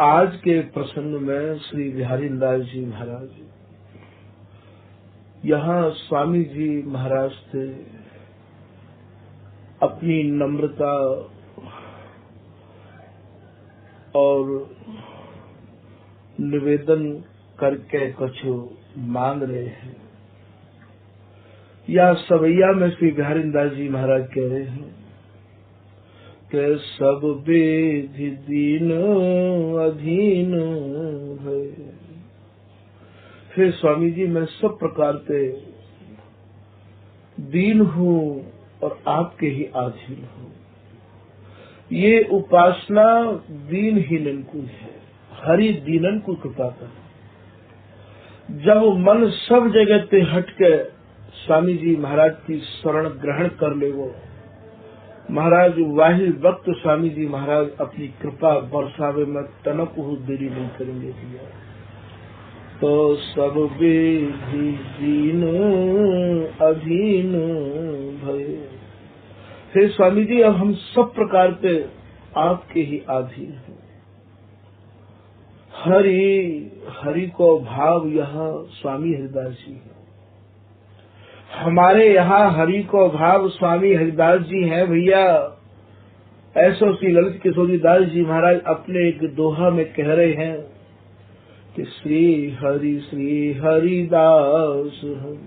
आज के प्रसंग में श्री बिहारी दास जी महाराज यहाँ स्वामी जी महाराज से अपनी नम्रता और निवेदन करके कुछ मांग रहे हैं। या सवैया में श्री बिहारी दास जी महाराज कह रहे हैं कि सब विधि दीन अधीन है। हे स्वामी जी, मैं सब प्रकार से दीन हूँ और आपके ही अधीन हूँ। ये उपासना दीन ही निंकुल है, हरि दीनन को कृपा कर। जब मन सब जगह ते हट के स्वामी जी महाराज की शरण ग्रहण कर ले, वो महाराज वाही वक्त स्वामी जी महाराज अपनी कृपा बरसावे में तनक हो देरी नहीं करेंगे दिया। तो सब विधि दीन अधीन भय। हे स्वामी जी, अब हम सब प्रकार से आपके ही अधीन हैं। हरि को भाव यहाँ स्वामी हरिदास जी है। हमारे यहाँ हरि को भाव स्वामी हरिदास जी हैं भैया। ऐसा श्री ललित किशोरी दास जी महाराज अपने एक दोहा में कह रहे हैं कि श्री हरिदास हम।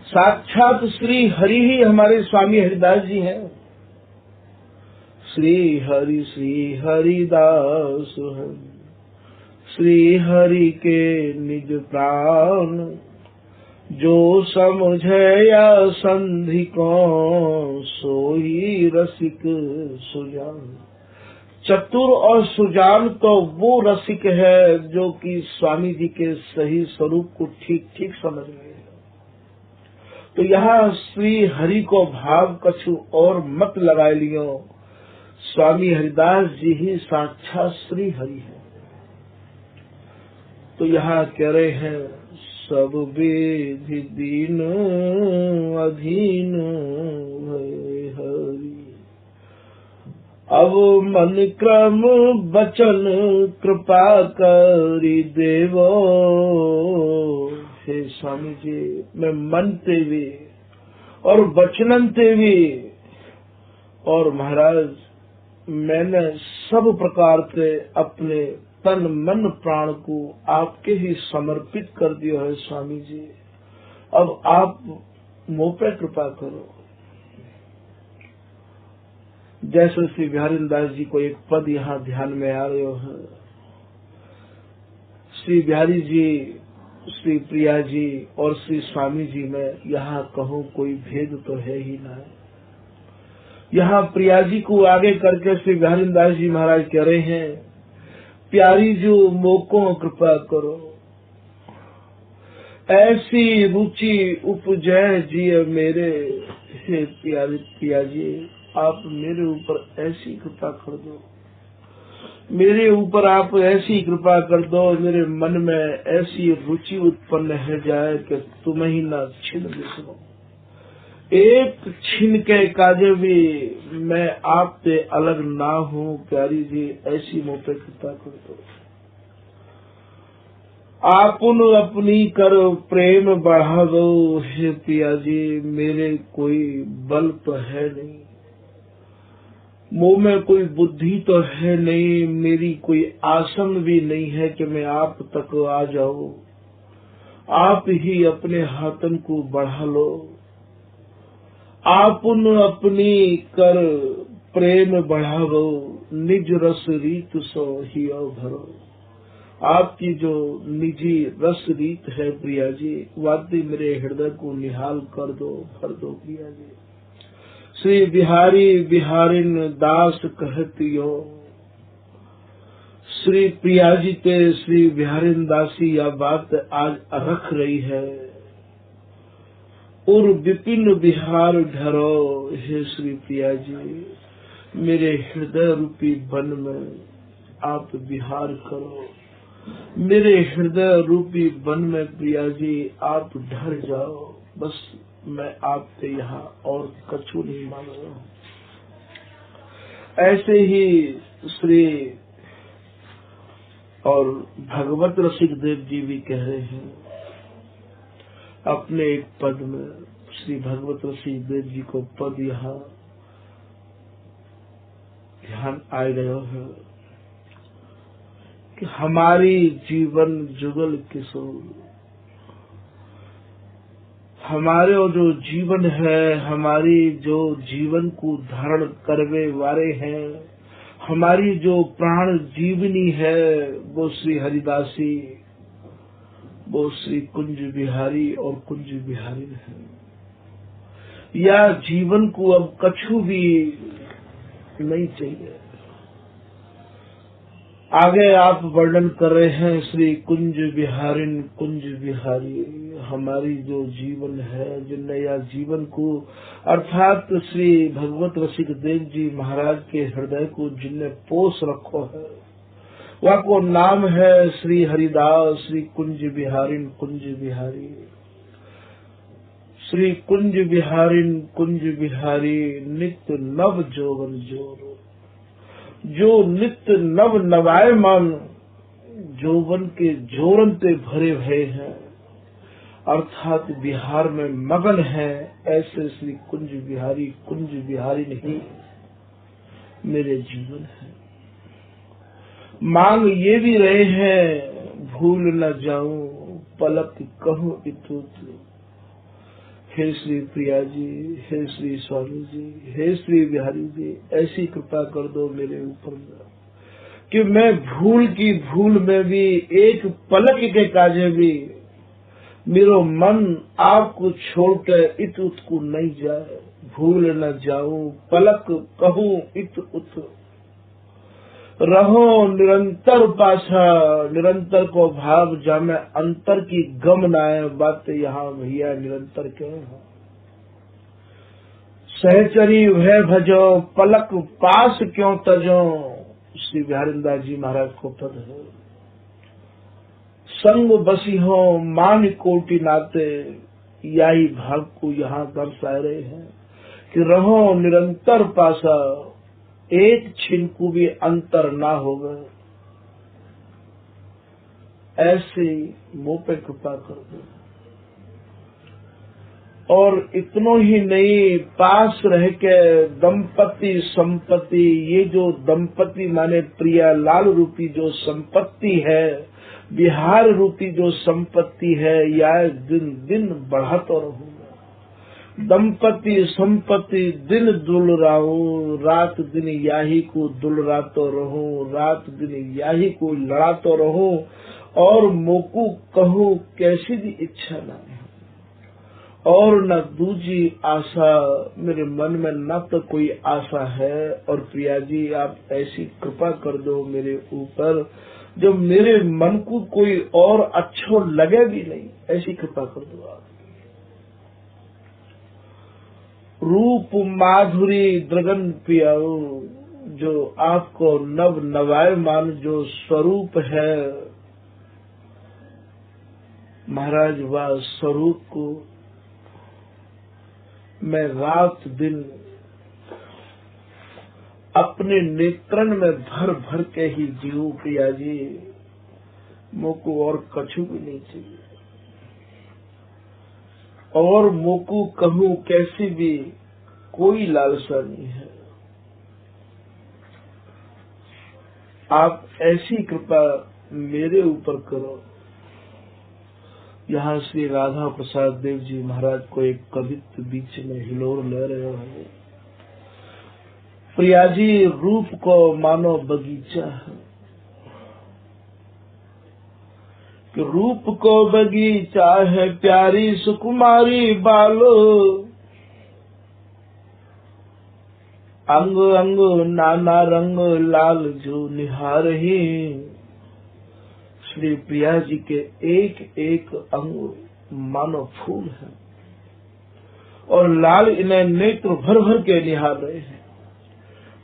साक्षात श्री हरि ही हमारे स्वामी हरिदास जी हैं। श्री हरिदास हम। श्री हरि के निज प्राण, जो समझे या संधि को सोई रसिक सुजान। चतुर और सुजान तो वो रसिक है जो कि स्वामी जी के सही स्वरूप को ठीक ठीक समझ रहे हैं। तो यहाँ श्री हरि को भाव कछु और मत लगा लियो। स्वामी हरिदास जी ही साक्षात श्री हरि है। तो यहाँ कह रहे हैं सब विधि दीन अधीन है हरि। अब मन क्रम बचन कृपा करी देवो। हे स्वामी जी, मैं मन ते भी और वचनन ते भी, और महाराज मैंने सब प्रकार से अपने तन मन प्राण को आपके ही समर्पित कर दिया है स्वामी जी। अब आप मुझ पे कृपा करो। जैसे श्री बिहारी दास जी को एक पद यहाँ ध्यान में आ रहे हो। श्री बिहारी जी, श्री प्रिया जी और श्री स्वामी जी में यहाँ कहो कोई भेद तो है ही ना। यहाँ प्रिया जी को आगे करके श्री बिहारी दास जी महाराज कह रहे हैं, प्यारी जो मोको कृपा करो, ऐसी रुचि उपजै जी मेरे। हे प्यारी प्रिया जी, आप मेरे ऊपर ऐसी कृपा कर दो, मेरे ऊपर आप ऐसी कृपा कर दो, मेरे मन में ऐसी रुचि उत्पन्न हो जाए कि तुम ही ना छिन बिसरो। एक छिन के काजे भी मैं आपसे अलग ना हूँ। प्यारी जी, ऐसी मुझ पे कृपा कर दो। आपुन अपनी कर प्रेम बढ़ा दो। हे पिया जी, मेरे कोई बल तो है नहीं, मुँह में कोई बुद्धि तो है नहीं, मेरी कोई आसन भी नहीं है कि मैं आप तक आ जाऊं। आप ही अपने हाथन को बढ़ा लो। आपुन अपनी कर प्रेम बढ़ावो, निज रस रीत सो ही भरो। आपकी जो निजी रस रीत है प्रिया जी, वाद्य मेरे हृदय को निहाल कर दो, भर दो प्रिया जी। श्री बिहारी बिहारिन दास कहतियो। श्री प्रिया जी ते श्री बिहारिन दासी यह बात आज रख रही है। और विपिन बिहार ढरो। हे श्री प्रिया जी, मेरे हृदय रूपी वन में आप विहार करो। मेरे हृदय रूपी वन में प्रिया जी आप ढर जाओ। बस मैं आपसे यहाँ और कछु नहीं मांग रहा हूँ। ऐसे ही श्री और भगवत रसिक देव जी भी कह रहे हैं अपने एक पद में, श्री भगवत रसिक देव जी को पद यहाँ ध्यान आ गया है कि हमारी जीवन जुगल किशोर, हमारे जो जीवन है, हमारी जो जीवन को धारण करवे वाले हैं, हमारी जो प्राण जीवनी है, वो श्री हरिदासी, वो श्री कुंज बिहारी और कुंज बिहारी है। या जीवन को अब कछु भी नहीं चाहिए। आगे आप वर्णन कर रहे हैं श्री कुंज बिहारिन कुंज बिहारी, हमारी जो जीवन है, जिनने या जीवन को अर्थात श्री भगवत रसिक देव जी महाराज के हृदय को जिनने पोष रखो है, वह को नाम है श्री हरिदास, श्री कुंज बिहारिन कुंज बिहारी। श्री कुंज बिहारिन कुंज बिहारी नित्य नव जोवन जोर, जो नित्य नव नवायमान जोवन के जोरन पे भरे हुए हैं, अर्थात बिहार में मगन है, ऐसे श्री कुंज बिहारी नहीं मेरे जीवन है। मांग ये भी रहे हैं भूल न जाऊं पलक कहूं इतुत। हे श्री प्रिया जी, हे श्री स्वामी जी, हे श्री बिहारी जी, ऐसी कृपा कर दो मेरे ऊपर कि मैं भूल की भूल में भी एक पलक के काजे भी मेरो मन आपको छोड़कर इत उत को नहीं जाए। भूल न जाऊं पलक कहूं इत उत, रहो निरंतर पाछा, निरंतर को भाव जामे अंतर की गम नाए। बात यहाँ भैया निरंतर के हैं। सहचरी वह भजो पलक पास क्यों तजो, श्री बिहारिंदास जी महाराज को पद है। संग बसी हो मान कोटि नाते, यही भाग को यहाँ दर्शा रहे हैं कि रहो निरंतर पासा, एक छिन को भी अंतर ना होगा। ऐसे मुंह पे कृपा कर दो। और इतनो ही नहीं, पास रह के दंपति संपत्ति, ये जो दंपति माने प्रिया लाल रूपी जो संपत्ति है, बिहार रूपी जो संपत्ति है, यह दिन दिन बढ़ाता रहूंगा। दंपति संपत्ति दिन दुलराऊं, रात दिन याही को दुलरातो रहूं, रात दिन याही को लड़ातो रहूं। और मोकू कहूं कैसी भी इच्छा न और न दूजी आशा, मेरे मन में न तो कोई आशा है। और प्रिया जी आप ऐसी कृपा कर दो मेरे ऊपर जो मेरे मन को कोई और अच्छो लगे भी नहीं, ऐसी कृपा कर दो आप। रूप माधुरी द्रगन पियाओ, जो आपको नव नवायमान जो स्वरूप है महाराज, वह स्वरूप को मैं रात दिन अपने नेत्रन में भर भर के ही जीऊं। प्रिया जी मोको और कछु भी नहीं चाहिए, और मोको कहूं कैसी भी कोई लालसा नहीं है। आप ऐसी कृपा मेरे ऊपर करो। यहाँ श्री राधा प्रसाद देव जी महाराज को एक कवित्व बीच में हिलोर ले रहे हैं। प्रिया जी रूप को मानो बगीचा है, कि रूप को बगीचा है प्यारी सुकुमारी बालो, अंग अंग नाना रंग लाल जो निहारही। श्री प्रिया जी के एक एक अंग मानो फूल है, और लाल इन्हें नेत्र भर भर के निहार रहे हैं।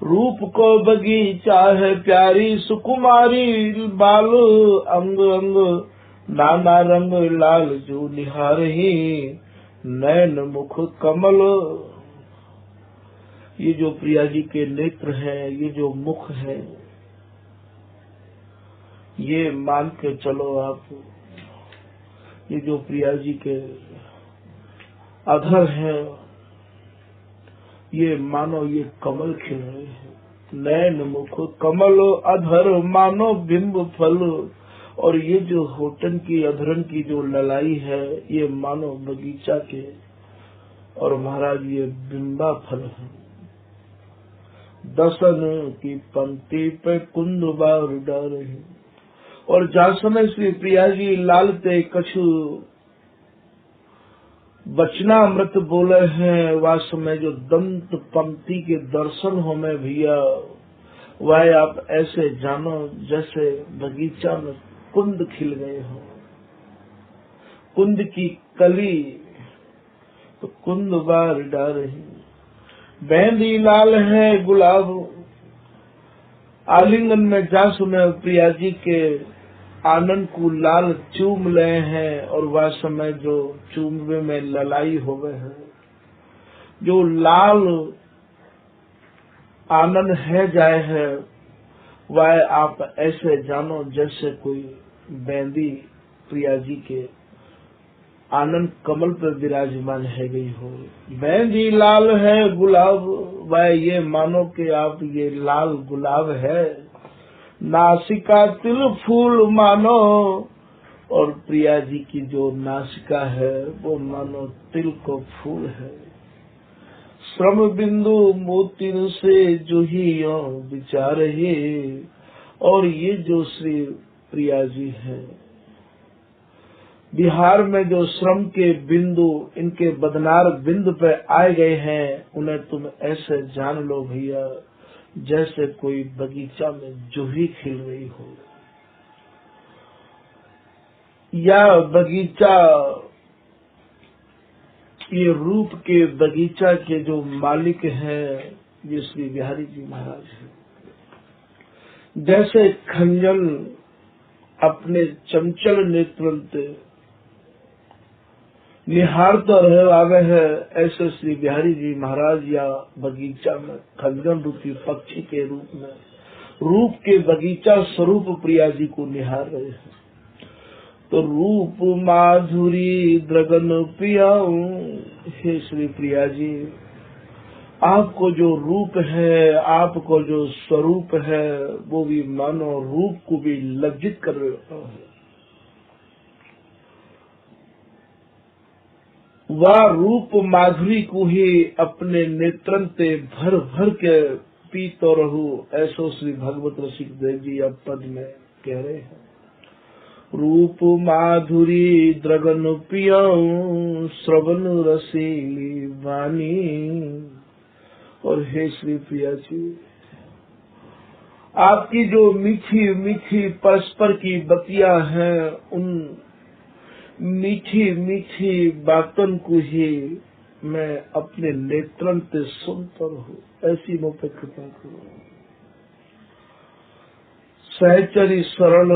रूप को बगीचा है प्यारी सुकुमारी बालो, अंग अंग नाना रंग लाल जो निहारही। नैन मुख कमल, ये जो प्रिया जी के नेत्र हैं, ये जो मुख है, ये मान के चलो आप, ये जो प्रिया जी के अधर है, ये मानो ये कमल खिल रहे हैं। नैन मुख कमल अधर मानो बिंब फल, और ये जो होठन की अधरन की जो ललाई है, ये मानो बगीचा के, और महाराज ये बिंबा फल है। दसन की पंक्ति पे कुंद बार डारे, और जहाँ समय श्री प्रिया जी लालते कछु वचनामृत बोले हैं, वह समय जो दंत पंक्ति के दर्शन हो में भैया, वह आप ऐसे जानो जैसे बगीचा में कुंद खिल गए हो। कुंद की कली तो कुंद बार डाल रही, मेहंदी लाल है गुलाब, आलिंगन में जा समय प्रिया जी के आनंद को लाल चूम ले हैं, और वह समय जो चूमवे में ललाई हो गए हैं, जो लाल आनंद है जाए है, वह आप ऐसे जानो जैसे कोई मेहंदी प्रिया जी के आनंद कमल पर विराजमान है गई हो। मेहंदी लाल है गुलाब, वह ये मानो कि आप ये लाल गुलाब है। नासिका तिल फूल मानो, और प्रिया जी की जो नासिका है वो मानो तिल को फूल है। श्रम बिंदु मोती से जो ही यो विचार है, और ये जो श्री प्रिया जी है, बिहार में जो श्रम के बिंदु इनके बदनार बिंदु पे आए गए हैं, उन्हें तुम ऐसे जान लो भैया जैसे कोई बगीचा में जूही खिल रही हो, या बगीचा ये रूप के बगीचा के जो मालिक हैं ये श्री बिहारी जी महाराज हैं। जैसे खंजन अपने चंचल नेत्र निहारता रहे आगे है, ऐसे श्री बिहारी जी महाराज या बगीचा में खंजन रूपी पक्षी के रूप में रूप के बगीचा स्वरूप प्रिया जी को निहार रहे हैं। तो रूप माधुरी द्रगन पियाऊं, हे श्री प्रिया जी, आपको जो रूप है, आपको जो स्वरूप है, वो भी मानो रूप को भी लज्जित कर रहा है। वह रूप माधुरी को ही अपने नेत्रन ते भर भर के पीतो रहू, ऐसो श्री भगवत रसिक देव जी अब पद में कह रहे हैं। रूप माधुरी द्रगन पियाऊं, श्रवण रसीली वाणी, और हे श्री प्रिया जी, आपकी जो मीठी मीठी परस्पर की बतियां हैं, उन मीठी मीठी बातन को ही मैं अपने नेत्रन से सुनता रहूं, ऐसी मुझ पे कृपा करो। सहचरी सरल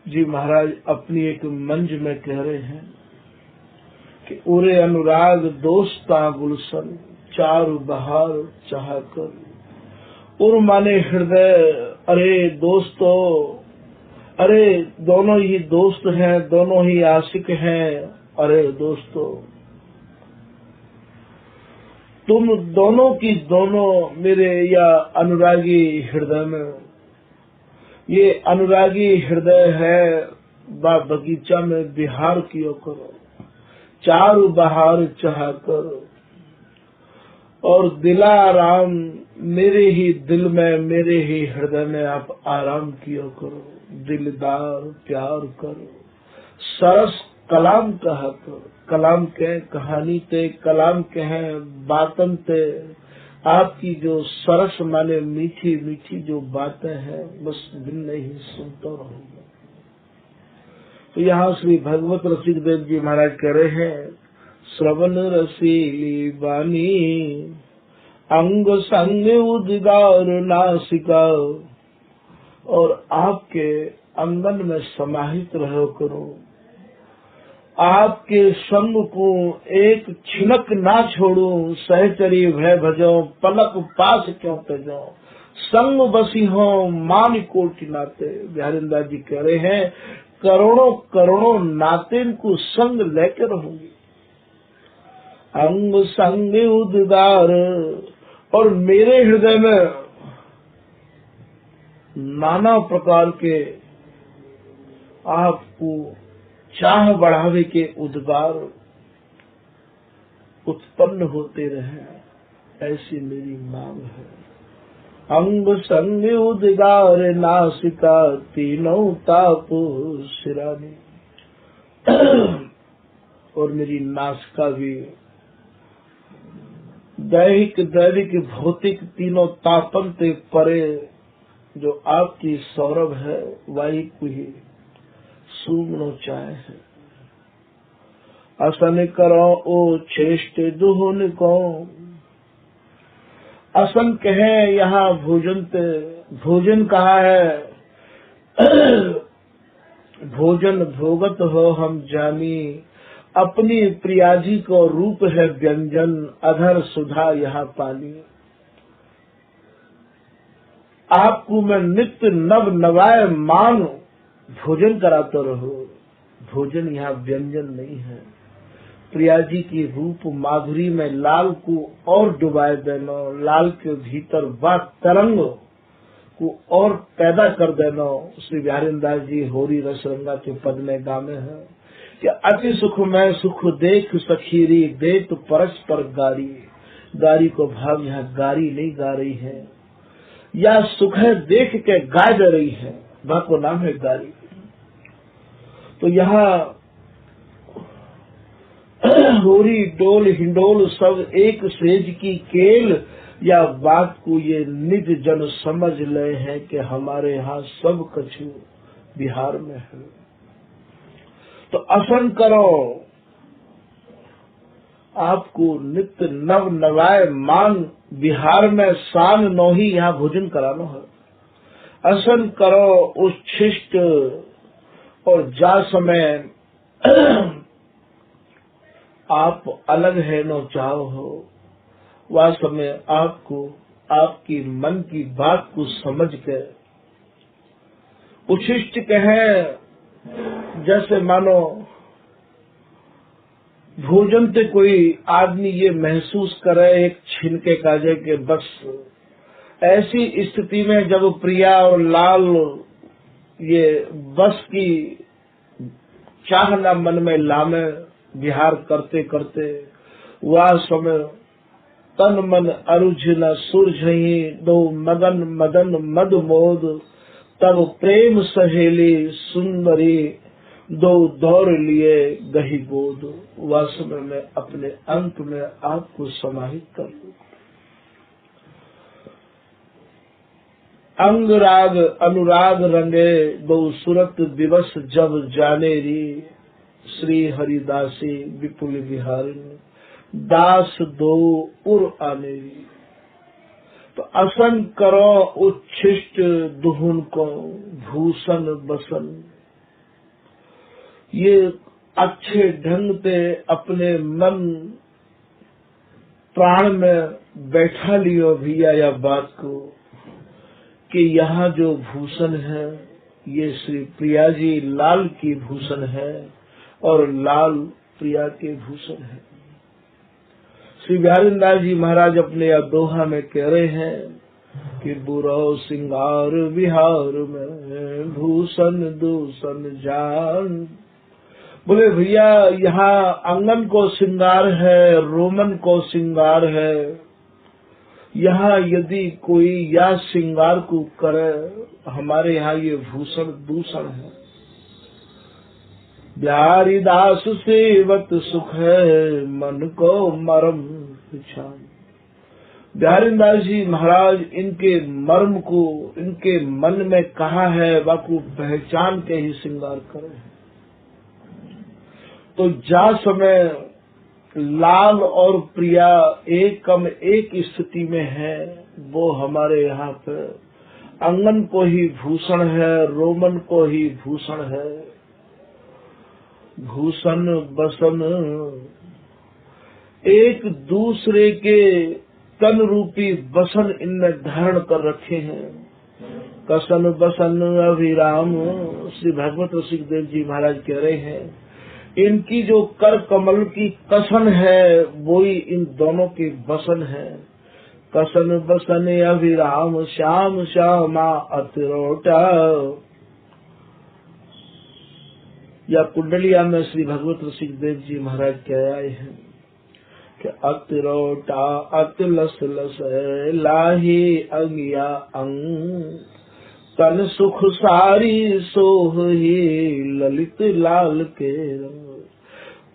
जी महाराज अपनी एक मंज में कह रहे हैं कि उरे अनुराग दोस्ता गुलशन, चारु बहार चाहकर। उर माने हृदय, अरे दोस्तों, अरे दोनों ही दोस्त हैं, दोनों ही आशिक हैं। अरे दोस्तों, तुम दोनों की दोनों मेरे या अनुरागी हृदय में, ये अनुरागी हृदय है, बगीचा में विहार किया करो, चारु बहार चाह करो, और दिलाराम मेरे ही दिल में, मेरे ही हृदय में आप आराम किया करो। दिलदार प्यार करो, सरस कलाम कहा करो। कलाम के कहानी ते, कलाम के हैं बातन ते, आपकी जो सरस माने मीठी मीठी जो बातें हैं, बस दिन नहीं सुनता रहूंगा। तो यहाँ श्री भगवत रसिक देव जी महाराज कह रहे हैं, श्रवण रसीली वाणी, अंग संग उद्गार नासिका, और आपके अंगन में समाहित रहो करो। आपके संग को एक छिनक ना छोड़ू, सहचरी भय भजो, पलक पास क्यों तजो। संग बसी हो मान कोटि नाते। बिहारीदास जी कह रहे हैं करोड़ों करोड़ों नाते इनको संग लेकर रहूंगी। अंग संग उद्गार, और मेरे हृदय में नाना प्रकार के आपको चाह बढ़ावे के उद्गार उत्पन्न होते रहे, ऐसी मेरी मांग है। अंग संग उद्गार नासिका तीनों ताप सिरानी। और मेरी नासिका भी दैहिक दैविक भौतिक तीनों तापन से परे जो आपकी सौरभ है वही कुही सूमनो चाहे है। असन करो ओ चेष्ट दुहुन को, असन कहे यहाँ भोजन ते, भोजन कहा है भोजन भोगत हो हम जानी, अपनी प्रियाजी को रूप है व्यंजन, अधर सुधा यहाँ पानी। आपको मैं नित्य नव नवाय मान भोजन कराता रहो, भोजन यहाँ व्यंजन नहीं है। प्रिया जी की रूप माधुरी में लाल को और डुबाए देना, लाल के भीतर वह तरंग को और पैदा कर देना। श्री बिहारीदास जी होरी रसरंगा के पद में गामे हैं कि अति सुख में सुख देख सखीरी, दे तो परस्पर गारी। गारी को भाव यहाँ गारी नहीं गा रही है, या सुख है देख के गा जा रही है, वह को नाम है गारी। तो यहाँ होरी डोल हिंडोल सब एक सेज की केल, या बात को ये निज जन समझ ले हैं कि हमारे यहाँ सब कछु बिहार में है। तो असन करो, आपको नित्य नव नवाय मान बिहार में शान नौही यहाँ भोजन कराना है। असन करो उच्छिष्ट, और जा समय आप अलग है नो चाहो हो, वह समय आपको आपकी मन की बात को समझ कर उच्छिष्ट कहे, जैसे मानो भोजन से कोई आदमी ये महसूस करे एक छिनके काजे के बस, ऐसी स्थिति में जब प्रिया और लाल ये बस की चाहना मन में लामे विहार करते करते, वह समय तन मन अरुझ न सुरझही, दो मगन मदन मद मोद, तब प्रेम सहेली सुंदरी, दो दौड़ लिए गही गोद। वह समय में अपने अंत में आपको समाहित कर लूं। अंग राग अनुराग रंगे, दो सुरत दिवस जब जाने री, श्री हरिदासी विपुल विहारिणी, दास दो उर आने री। तो असन करो उच्छिष्ट दुहुन को, भूषण बसन, ये अच्छे ढंग से अपने मन प्राण में बैठा लियो भैया या बात को कि यहाँ जो भूषण है ये श्री प्रिया जी लाल की भूषण है और लाल प्रिया के भूषण है। श्री बिहारीदास जी महाराज अपने या दोहा में कह रहे हैं कि बुरो सिंगार बिहार में, भूषण दूषण जान। बोले भैया यहाँ आंगन को श्रृंगार है, रोमन को श्रृंगार है, यहाँ यदि कोई या श्रृंगार को करे, हमारे यहाँ ये भूषण दूषण है। बिहारी दास सेवत सुख है, मन को मरम पिछान। बिहारीदास जी महाराज इनके मर्म को इनके मन में कहा है, वाकू पहचान के ही श्रृंगार करे। तो जा समय लाल और प्रिया एक कम एक स्थिति में है, वो हमारे यहाँ पे अंगन को ही भूषण है, रोमन को ही भूषण है। भूषण बसन एक दूसरे के तन रूपी बसन इनने धारण कर रखे हैं। कसन बसन अभिराम, श्री भगवत ऋषिदेव जी महाराज कह रहे हैं इनकी जो कर कमल की कसन है वो ही इन दोनों की बसन है। कसन बसन अभिराम श्याम श्यामा अतिरोटा। या कुंडलिया में श्री भगवत ऋषिदेव जी महाराज कह आए हैं कि अतिरोटा अतिलस लस लाही अगिया अंग, तन सुख सारी सोह ही ललित लाल के रंग।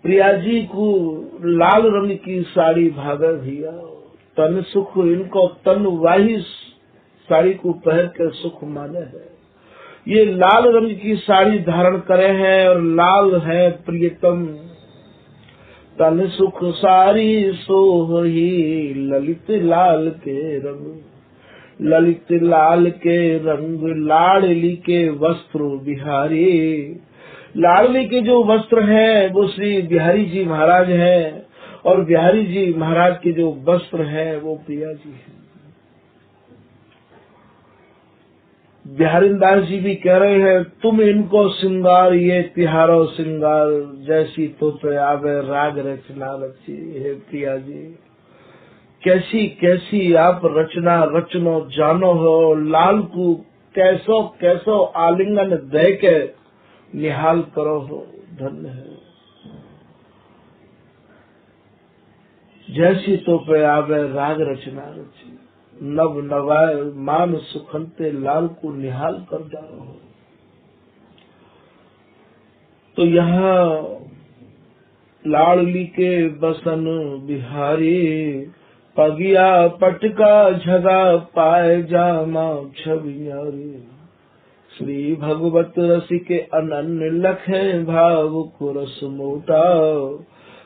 प्रिया जी को लाल रंग की साड़ी भागा भैया, तन सुख इनको तन वाही साड़ी को पहन कर सुख माने है। ये लाल रंग की साड़ी धारण करे हैं और लाल है प्रियतम। तन सुख सारी सोह ही ललित लाल के रंग, ललित लाल के रंग लाडली के वस्त्र बिहारी। लाडली के जो वस्त्र हैं वो श्री बिहारी जी महाराज हैं और बिहारी जी महाराज के जो वस्त्र हैं वो प्रिया जी हैं। बिहारी दास जी भी कह रहे हैं तुम इनको श्रृंगार ये तिहारो श्रृंगार, जैसी तो आवे राग रचना रची। हे प्रिया जी कैसी कैसी आप रचना रचनो जानो हो, लाल को कैसो कैसो आलिंगन दे के निहाल करो हो, धन्य है। जैसी तो पे आवे राग रचना रची, नव नवाय मान सुखंते लाल को निहाल कर जाओ हो। तो यहाँ लाडली के बसन बिहारी, पगिया पटका झगा पाए जामा छबियारी। श्री भगवत रसिके अनन्य लखे भाव को रस मोटा।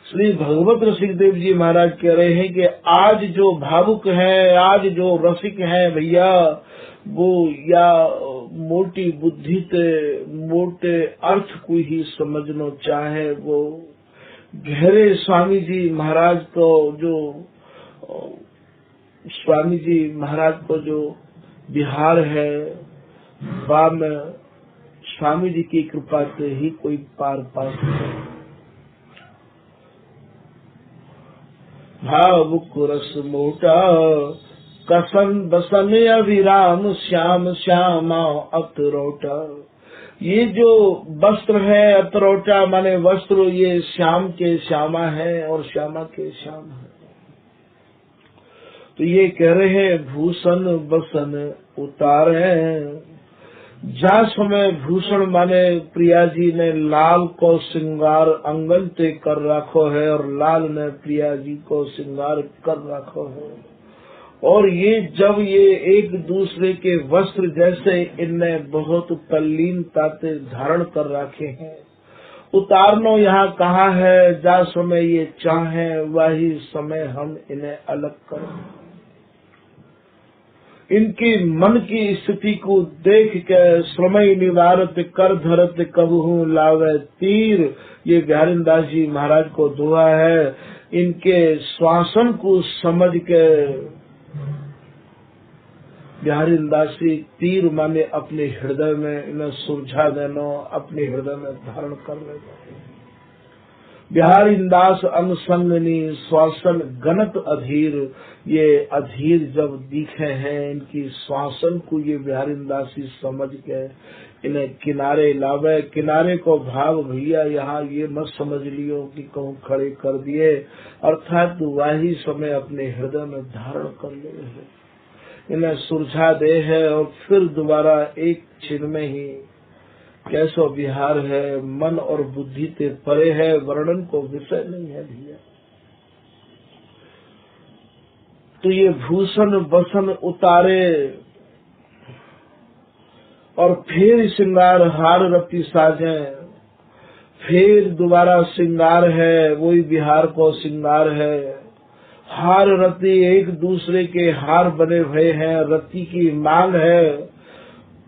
श्री भगवत रसिकदेव जी महाराज कह रहे हैं कि आज जो भावुक है, आज जो रसिक है भैया, वो या मोटी बुद्धि से मोटे अर्थ को ही समझना चाहे, वो गहरे स्वामी जी महाराज को जो स्वामी जी महाराज को जो बिहार है वह में स्वामी जी की कृपा से ही कोई पार पा सकता है। भाव कुरस मोटा, कसन बसन अभिराम श्याम श्यामा अतरोटा। ये जो वस्त्र है अतरोटा माने वस्त्र, ये श्याम के श्यामा है और श्यामा के श्याम है। तो ये कह रहे हैं भूषण बसन उतारे। जा समय भूषण माने प्रिया जी ने लाल को श्रृंगार अंगन ते कर रखो है और लाल ने प्रिया जी को श्रृंगार कर रखो है। और ये जब ये एक दूसरे के वस्त्र जैसे इनने बहुत तल्लीनता से धारण कर रखे हैं, उतारनो यहाँ कहाँ है। जा समय ये चाहे वही समय हम इन्हें अलग करें। इनकी मन की स्थिति को देख के श्रमय निवारत कर धरत कबहू लावे तीर। ये बिहारी दास जी महाराज को दुआ है। इनके श्वासन को समझ के बिहारी दास जी तीर माने अपने हृदय में इन्हें सुलझा देना, अपने हृदय में धारण कर लेना। बिहारी दास अनुसंगनी श्वासन गणत अधीर। ये अधीर जब दिखे हैं इनकी श्वासन को ये बिहारी दास जी समझ के इन्हें किनारे लावे। किनारे को भाव भैया यहाँ ये मत समझ लियो कि कहूँ खड़े कर दिए, अर्थात वही समय अपने हृदय में धारण कर ले है, इन्हें सुलझा दे है और फिर दोबारा एक क्षण में ही कैसो विहार है, मन और बुद्धि से परे है, वर्णन को विषय नहीं है भैया। तो ये भूषण बसन उतारे और फिर श्रृंगार हार रति साजे। फिर दोबारा श्रृंगार है, वही बिहार को श्रृंगार है। हार रति एक दूसरे के हार बने हुए हैं, रति की मांग है।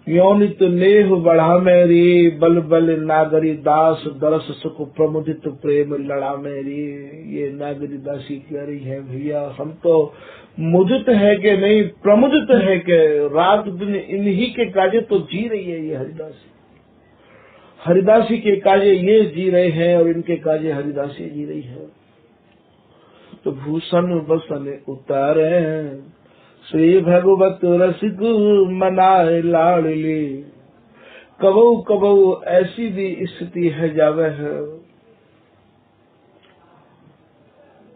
योनित नेह बढ़ा मेरी, बल बल नागरी दास, दरस सुख प्रमुदित प्रेम लड़ा मेरी। ये नागरी दासी कह रही है, भैया हम तो मुदित है कि नहीं, प्रमुदित है कि रात दिन इन्हीं के काजे तो जी रही है ये हरिदासी। हरिदासी के काजे ये जी रहे हैं और इनके काजे हरिदासी जी रही है। तो भूषण बसन उतारे श्री भगवत रसिक मनाए लाडली। कबहू कबहू ऐसी भी स्थिति है जावे है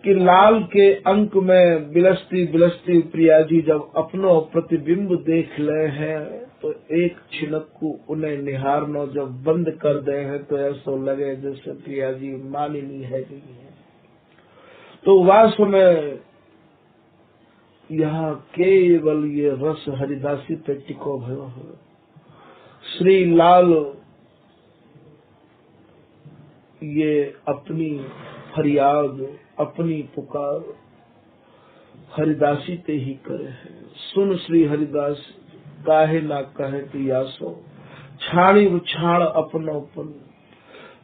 कि लाल के अंक में बिलसती बिलसती प्रिया जी जब अपनो प्रतिबिंब देख ले हैं तो एक छिनक को उन्हें निहारनो जब बंद कर दे हैं तो ऐसा लगे जैसे प्रिया जी मालिनी है गई है। तो वास्तव में यहाँ केवल ये रस हरिदासी पे टिको भयो है। श्री लाल ये अपनी फरियाद, अपनी पुकार हरिदासी ते ही करे है। सुन श्री हरिदास काहे ना कहे कि यासो, छाणी छाण अपनोपन,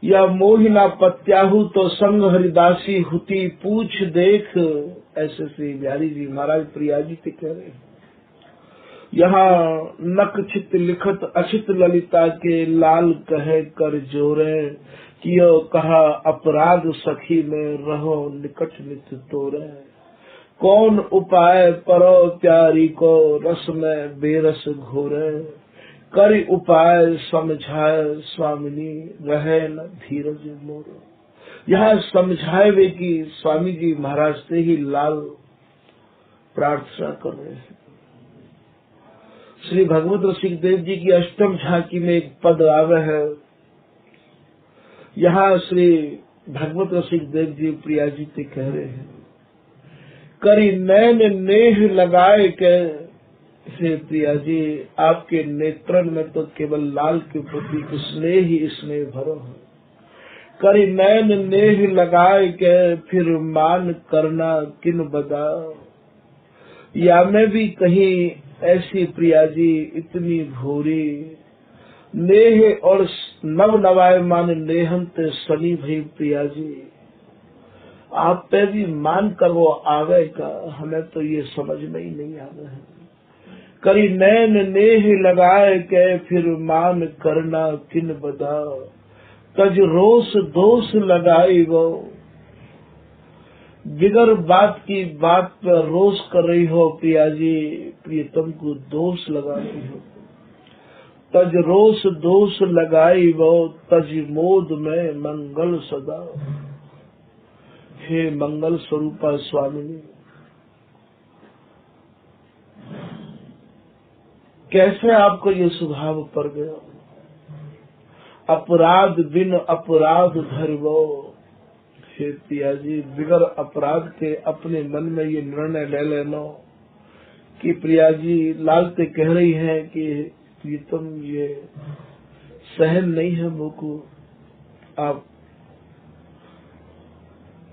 या मोहिना पत्याहु तो संग हरिदासी हुती पूछ देख। ऐसे श्री बिहारी जी महाराज प्रिया जी से कह रहे हैं। यहाँ नकचित लिखत अचित ललिता के लाल कहे कर जोरे, कियो कहा अपराध सखी में रहो निकट नित तोरे। कौन उपाय परो प्यारी को रस में बेरस घोरे, करी उपाय समझाए स्वामिनी रहे न धीरज मोर। यह समझाए वे कि स्वामी जी महाराज से ही लाल प्रार्थना कर रहे हैं। श्री भगवत रसिक देव जी की अष्टम झांकी में एक पद आवे है। यहाँ श्री भगवत रसिक देव जी प्रिया जी से कह रहे हैं, करी नैन नेह लगाए के हे प्रिया जी, आपके नेत्रन में तो केवल लाल के प्रति स्नेह ही स्नेह भरो है। करी नैन नेह लगाए के फिर मान करना किन बदा। या मैं भी कहीं ऐसी प्रिया जी इतनी भूरी, नेह और नव नवाय मान नेहंत सनी भई प्रिया जी, आप पे भी मान कर वो आवे का, हमें तो ये समझ में ही नहीं आवे है। करी नैन नेह लगाए के फिर मान करना किन बदा। तज रोष दोष लगाई वो, बिगर बात की बात पर रोष कर रही हो प्रिया जी, प्रियतम को दोष लगा रही हो। तज रोष दोष लगाई वो, तज मोद में मंगल सदा। हे मंगल स्वरूपा स्वामिनी, कैसे आपको ये स्वभाव पड़ गया। अपराध बिन अपराध धरवो। हे पिया जी, बिगर अपराध के अपने मन में ये निर्णय ले लेना कि प्रिया जी लालते कह रही है कि प्रीतम ये सहन नहीं है मुझको, आप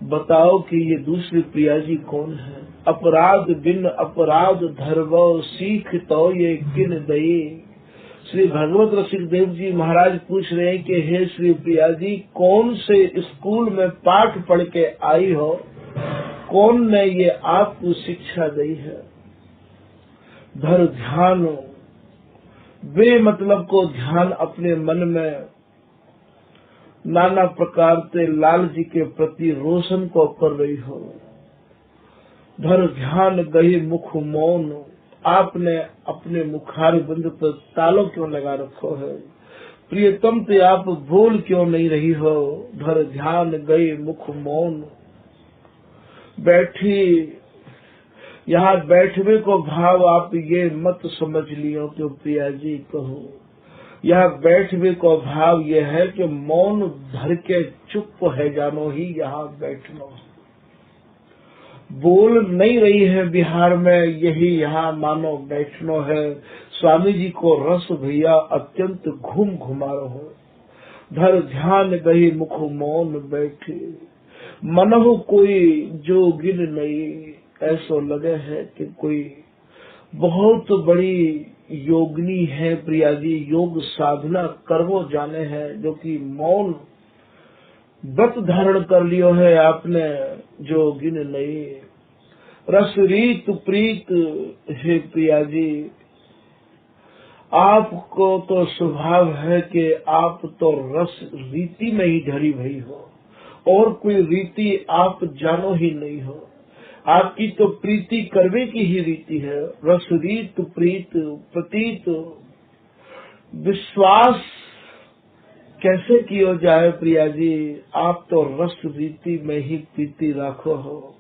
बताओ कि ये दूसरी प्रिया जी कौन है। अपराध बिन अपराध धरवो, सीख तो ये किन दई। श्री भगवत रसिक देव जी महाराज पूछ रहे हैं कि हे श्री प्रिया जी, कौन से स्कूल में पाठ पढ़ के आई हो, कौन ने ये आपको शिक्षा दी है। धर ध्यान, बेमतलब को ध्यान अपने मन में नाना प्रकार से लाल जी के प्रति रोशन को कर रही हो। धर ध्यान गही मुख मौन, आपने अपने मुखार बिंद पर तालों क्यों लगा रखो है। प्रियतम ते आप भूल क्यों नहीं रही हो। धर ध्यान गई मुख मौन, बैठी यहाँ बैठने को भाव आप ये मत समझ लियो कि प्रिया जी कहो। यह बैठने को भाव यह है कि मौन धर के चुप है जानो ही यहाँ बैठना। बोल नहीं रही है बिहार में, यही यहाँ मानो बैठनो है। स्वामी जी को रस भैया अत्यंत घूम घुमा रहो। धर ध्यान गही मुख मौन बैठे, मनहु कोई जोगिन नहीं। ऐसा लगे है कि कोई बहुत बड़ी योगिनी है प्रिया जी, योग साधना करवो जाने हैं, जो कि मौन व्रत धारण कर लियो है आपने, जोगिन नहीं। रस रीत प्रीत हे प्रिया जी, आपको तो स्वभाव है कि आप तो रस रीति में ही ढरी भई हो, और कोई रीति आप जानो ही नहीं हो। आपकी तो प्रीति करवे की ही रीति है। रस रीत प्रीत प्रतीत, विश्वास कैसे किया जाए प्रिया जी, आप तो रस रीति में ही प्रीति राखो हो।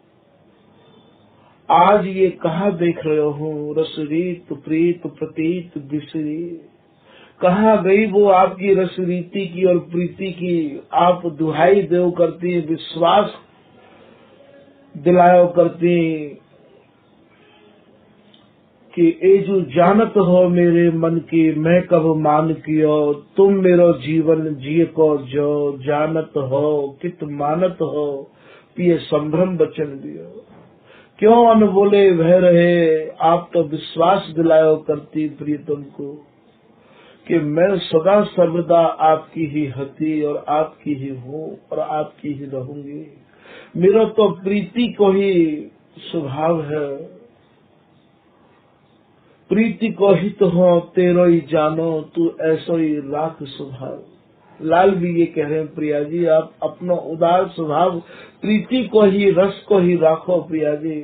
आज ये कहाँ देख रहे हो, रस रीत प्रीत प्रतीत बिसरी, कहाँ गई वो आपकी रस रीति की और प्रीति की। आप दुहाई देव करती, विश्वास दिलायो करती कि ए जो जानत हो मेरे मन की, मैं कब मान कियो, तुम मेरो जीवन जिय को जो जानत हो, कित मानत हो, पिए संभ्रम बचन दियो। क्यों अनबोले भय रहे, आप तो विश्वास दिलायो करती प्रियतम को कि मैं सदा सर्वदा आपकी ही हती और आपकी ही हूँ और आपकी ही रहूंगी। मेरा तो प्रीति को ही स्वभाव है, प्रीति को ही तो हो, तेरो ही जानो, तू ऐसो ही राख स्वभाव। लाल भी ये कह रहे हैं प्रिया जी, आप अपना उदार स्वभाव प्रीति को ही, रस को ही राखो प्रिया जी।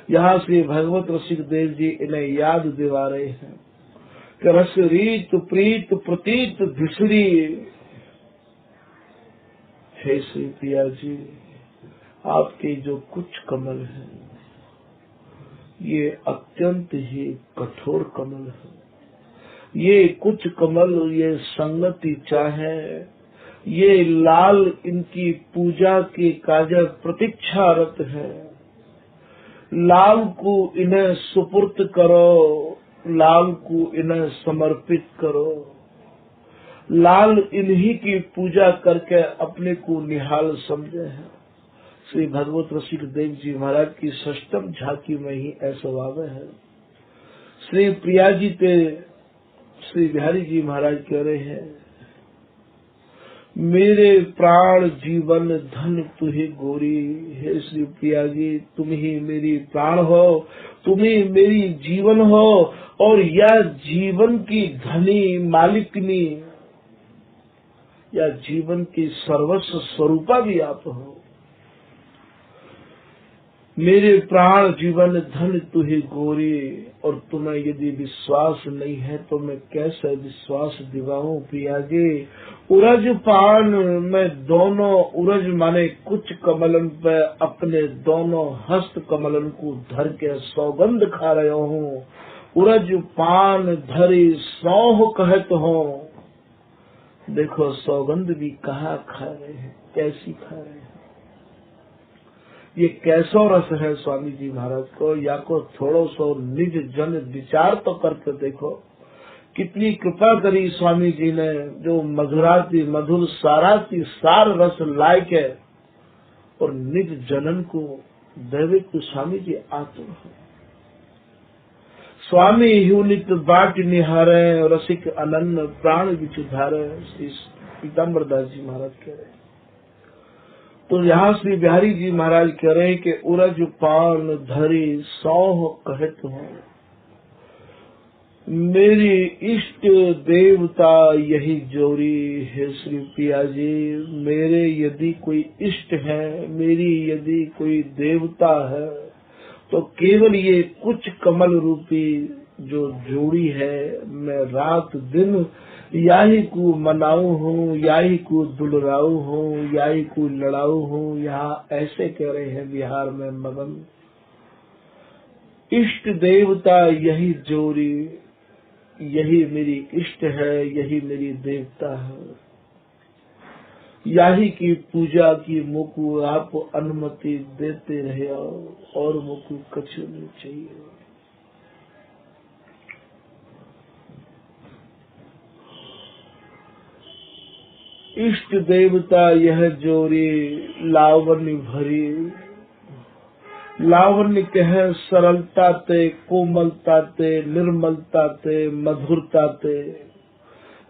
यहाँ से भगवत रसिक देव जी इन्हें याद दिवा रहे हैं कि रस रीत प्रीत प्रतीत भिसरी। हे श्री प्रिया जी, आपके जो कुछ कमल हैं ये अत्यंत ही कठोर कमल है। ये कुछ कमल ये संगति चाहे, ये लाल इनकी पूजा के कार्य प्रतीक्षारत है। लाल को इन्हें सुपुर्द करो, लाल को इन्हें समर्पित करो। लाल इन्हीं की पूजा करके अपने को निहाल समझे हैं। श्री भगवत रसिक देव जी महाराज की षष्टम झांकी में ही ऐसा वावे है। श्री प्रिया जी ते श्री बिहारी जी महाराज कह रहे हैं, मेरे प्राण जीवन धन तुही गोरी। हे श्री प्रिया जी, तुम ही मेरी प्राण हो, तुम ही मेरी जीवन हो, और यह जीवन की धनी मालिकनी या जीवन की सर्वस्व स्वरूपा भी आप हो। मेरे प्राण जीवन धन तुही गोरी, और तुम्हें यदि विश्वास नहीं है तो मैं कैसे विश्वास दिवाऊं प्रिया जी। उरज पान में दोनों, उरज माने कुछ कमलन पे अपने दोनों हस्त कमलन को धर के सौगंध खा रहे हूँ। उरज पान धरी सौह कहत हो। देखो सौगंध भी कहाँ खा रहे हैं, कैसी खा रहे हैं। ये कैसो रस है स्वामी जी महाराज को, या को थोड़ो सो निज जन विचार तो करके देखो। कितनी कृपा करी स्वामी जी ने, जो मधुराती मधुर साराती सार रस लायक है, और निज जनन को दैविक को स्वामी जी आतुर है। स्वामी ह्यू नित बाट निहारे, रसिक अनन्न प्राण विचुधारे। श्री पीताम्बर दास जी महाराज कह रहे हैं। तो यहाँ श्री बिहारी जी महाराज कह रहे हैं कि उरज पान धरी सौह कहत हूँ, मेरी इष्ट देवता यही जोरी। है श्री प्रिया जी, मेरे यदि कोई इष्ट है, मेरी यदि कोई देवता है, तो केवल ये कुछ कमल रूपी जो जोड़ी है, मैं रात दिन याही को मनाऊ हूँ, याही को दुलराऊ हूँ, याही को लड़ाऊ हूँ। यहाँ ऐसे कह रहे हैं बिहार में मगन, इष्ट देवता यही जोड़ी, यही मेरी इष्ट है, यही मेरी देवता है। याही की पूजा की मुकु आप अनुमति देते रहे, और मुकु कछु नहीं चाहिए। इष्ट देवता यह जोरी, लावण्य भरी, लावण्य कह सरलता ते, कोमलता ते, निर्मलता ते, मधुरता ते,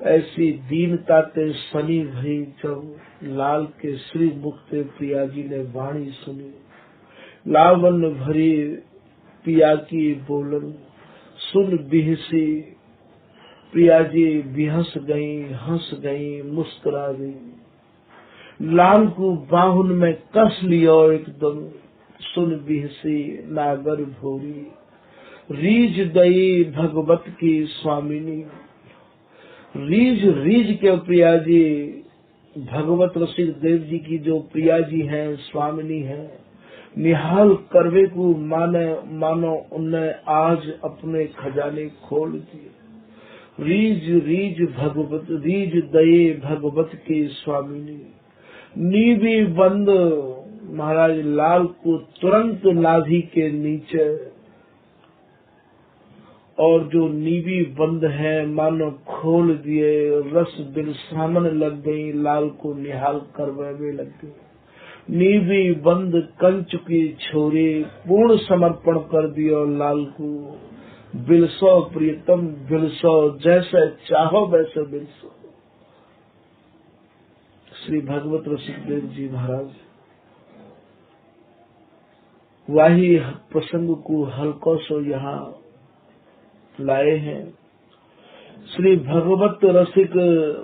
ऐसी दीनता ते सनी भई जब लाल के श्री मुख ते प्रिया जी ने वाणी सुनी। लावण्य भरी पिया की बोलन सुन बिहसी, प्रिया जी बिहस गई, हंस गई, मुस्कुरा गई। लाल को बाहुन में कस लिया एकदम, सुन बिहसी नागर भोरी। रीझ दई भगवत की स्वामिनी, रीझ रीझ के प्रिया जी भगवत रसिक देव जी की जो प्रिया जी हैं, स्वामिनी हैं, निहाल करवे को मानो उनने आज अपने खजाने खोल दिए। रीझ रीझ भगवत, रीझ दये भगवत की स्वामिनी। नीवी बंद, महाराज लाल को तुरंत नाभि के नीचे, और जो नीवी बंद है मानो खोल दिए, रस बिलसामन लग गई, लाल को निहाल करवे लग गई। नीवी बंद कंच की छोरी, पूर्ण समर्पण कर दिया लाल को। बिलसो प्रियतम बिलसो, जैसे चाहो वैसे बिलसो। श्री भगवत रसिक देव जी महाराज वही प्रसंग को हल्को सो यहाँ लाए हैं। श्री भगवत रसिक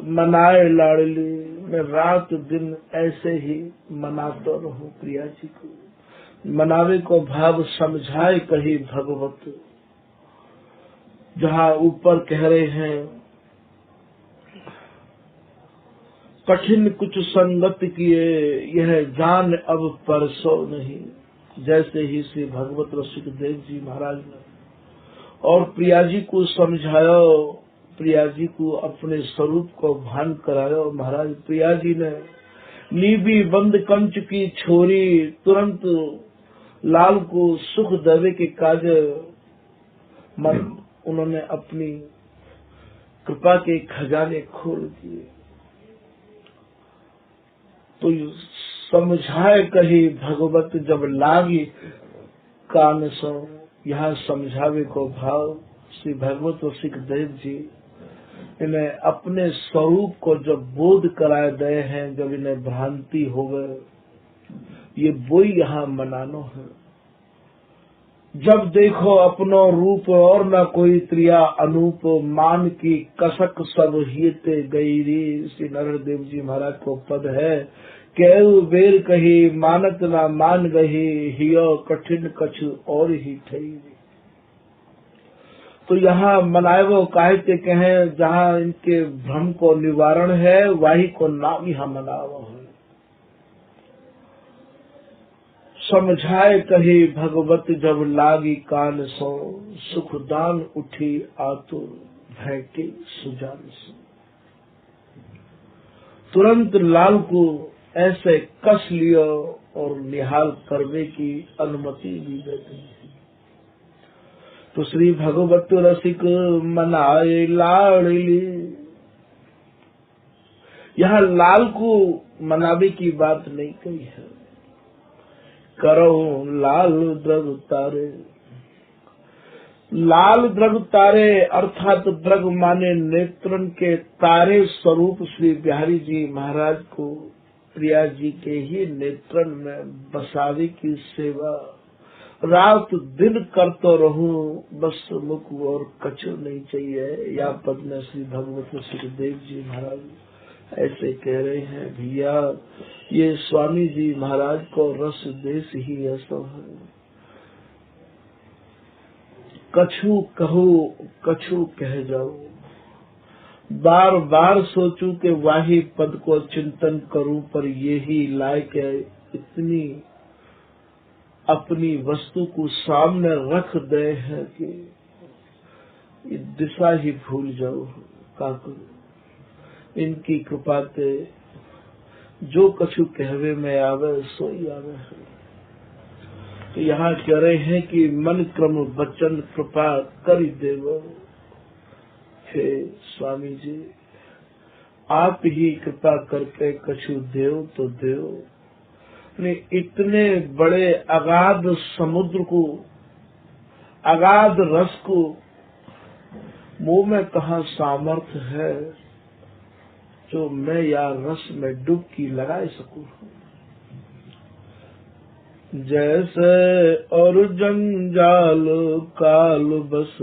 मनाए लाडली, मैं रात दिन ऐसे ही मनाता रहूं प्रिया जी को। मनावे को भाव समझाए कही भगवत, जहाँ ऊपर कह रहे हैं कठिन कुछ संगत किए, यह जान अब परसो नहीं। जैसे ही श्री भगवत रसिक देव जी महाराज ने और प्रिया जी को समझाया, प्रिया जी को अपने स्वरूप को भान कराया। महाराज प्रिया जी ने नीबी बंद कंच की छोरी, तुरंत लाल को सुख देवे के काज मन उन्होंने अपनी कृपा के खजाने खोल दिए। तो समझाए कही भगवत जब लागी कान सो, यहाँ समझावे को भाव श्री भगवत रसिक देव जी इन्हें अपने स्वरूप को जब बोध कराए गए हैं, जब इन्हें भ्रांति हो गए, ये वही यहाँ मनानो है। जब देखो अपनो रूप और न कोई त्रिया अनूप, मान की कसक सब हियते गई री। श्री नरहर देव जी महाराज को पद है, केहू बेर कही मानत ना मान गही, हियो कठिन कछु और ही ठई। तो यहाँ मनाएवो काहे कहें, जहाँ इनके भ्रम को निवारण है वही को नाम यहाँ मनावो है। समझाए कही भगवत जब लागी कान सो, सुखदान उठी आतुर भय के सुजान सो। तुरंत लाल को ऐसे कस लियो और निहाल करने की अनुमति भी दे दी। तो श्री भगवत रसिक मनाए लाडली, यहाँ लाल को मनावे की बात नहीं कही है। करो लाल द्रग तारे, लाल द्रग तारे अर्थात द्रग माने नेत्रन के तारे स्वरूप श्री बिहारी जी महाराज को प्रिया जी के ही नेत्रन में बसावे की सेवा रात दिन करते रहूं, बस मुख और कछु नहीं चाहिए। या पद में श्री भगवत श्री देव जी महाराज ऐसे कह रहे हैं, भैया ये स्वामी जी महाराज को रस देश ही ऐसा है। कछु कहो कछु कह जाओ, बार बार सोचूं कि वाही पद को चिंतन करूं, पर यही लायक है इतनी अपनी वस्तु को सामने रख दे है कि ये दिशा ही भूल जाओ। का करूं, इनकी कृपा ते जो कछु कहवे में आवे सो ही आवे है। तो यहाँ कह रहे हैं कि मन क्रम वचन कृपा कर देवो। हे स्वामी जी, आप ही कृपा करके कछु देव तो देव। ने इतने बड़े अगाध समुद्र को, अगाध रस को मुंह में कहाँ सामर्थ्य है जो मैं या रस में डुबकी लगा सकूं। जैसे और जंजाल काल बस,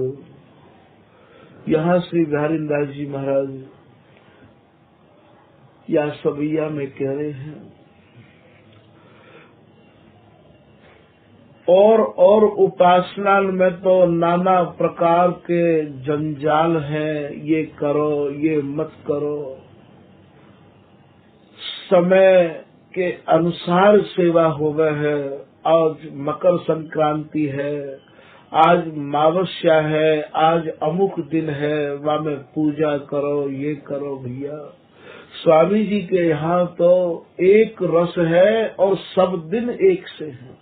यहाँ श्री बिहारी दास जी महाराज या सबैया में कह रहे हैं, और उपासना में तो नाना प्रकार के जंजाल हैं, ये करो ये मत करो, समय के अनुसार सेवा हो गए है। आज मकर संक्रांति है, आज मावस्या है, आज अमुक दिन है, वहाँ में पूजा करो, ये करो भैया। स्वामी जी के यहाँ तो एक रस है और सब दिन एक से है।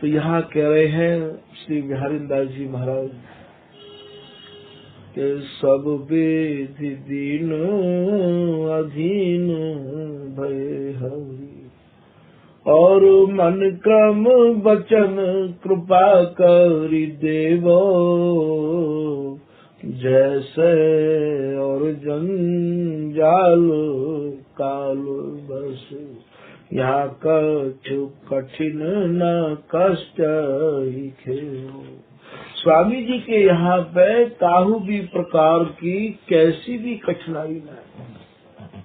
तो यहाँ कह रहे हैं श्री बिहारी दास जी महाराज के सब विधि दीन अधीन भय हरि, और मन क्रम वचन कृपा करि देवो, जैसे और जंजाल काल बस, यहाँ कछु कठिन न कष्ट ही खेलो। स्वामी जी के यहाँ पे काहू भी प्रकार की कैसी भी कठिनाई न है,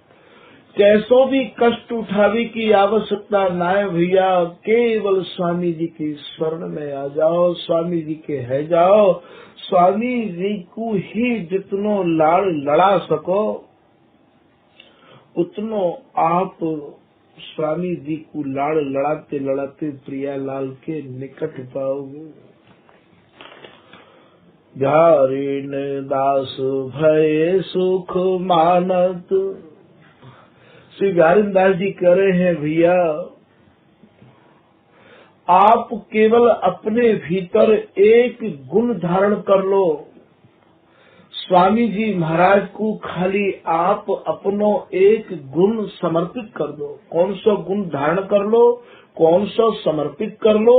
कैसो भी कष्ट उठावे की आवश्यकता न है भैया। केवल स्वामी जी के शरण में आ जाओ, स्वामी जी के है जाओ, स्वामी जी को ही जितनो लाड़ लड़ा सको उतनो आप स्वामी जी को लाड़ लड़ाते लड़ाते प्रियालाल के निकट पाओगे। बिहारी दास भय सुख मानत, श्री बिहारी दास जी कह रहे हैं भैया आप केवल अपने भीतर एक गुण धारण कर लो। स्वामी जी महाराज को खाली आप अपनो एक गुण समर्पित कर दो। कौन सा गुण धारण कर लो, कौन सा समर्पित कर लो?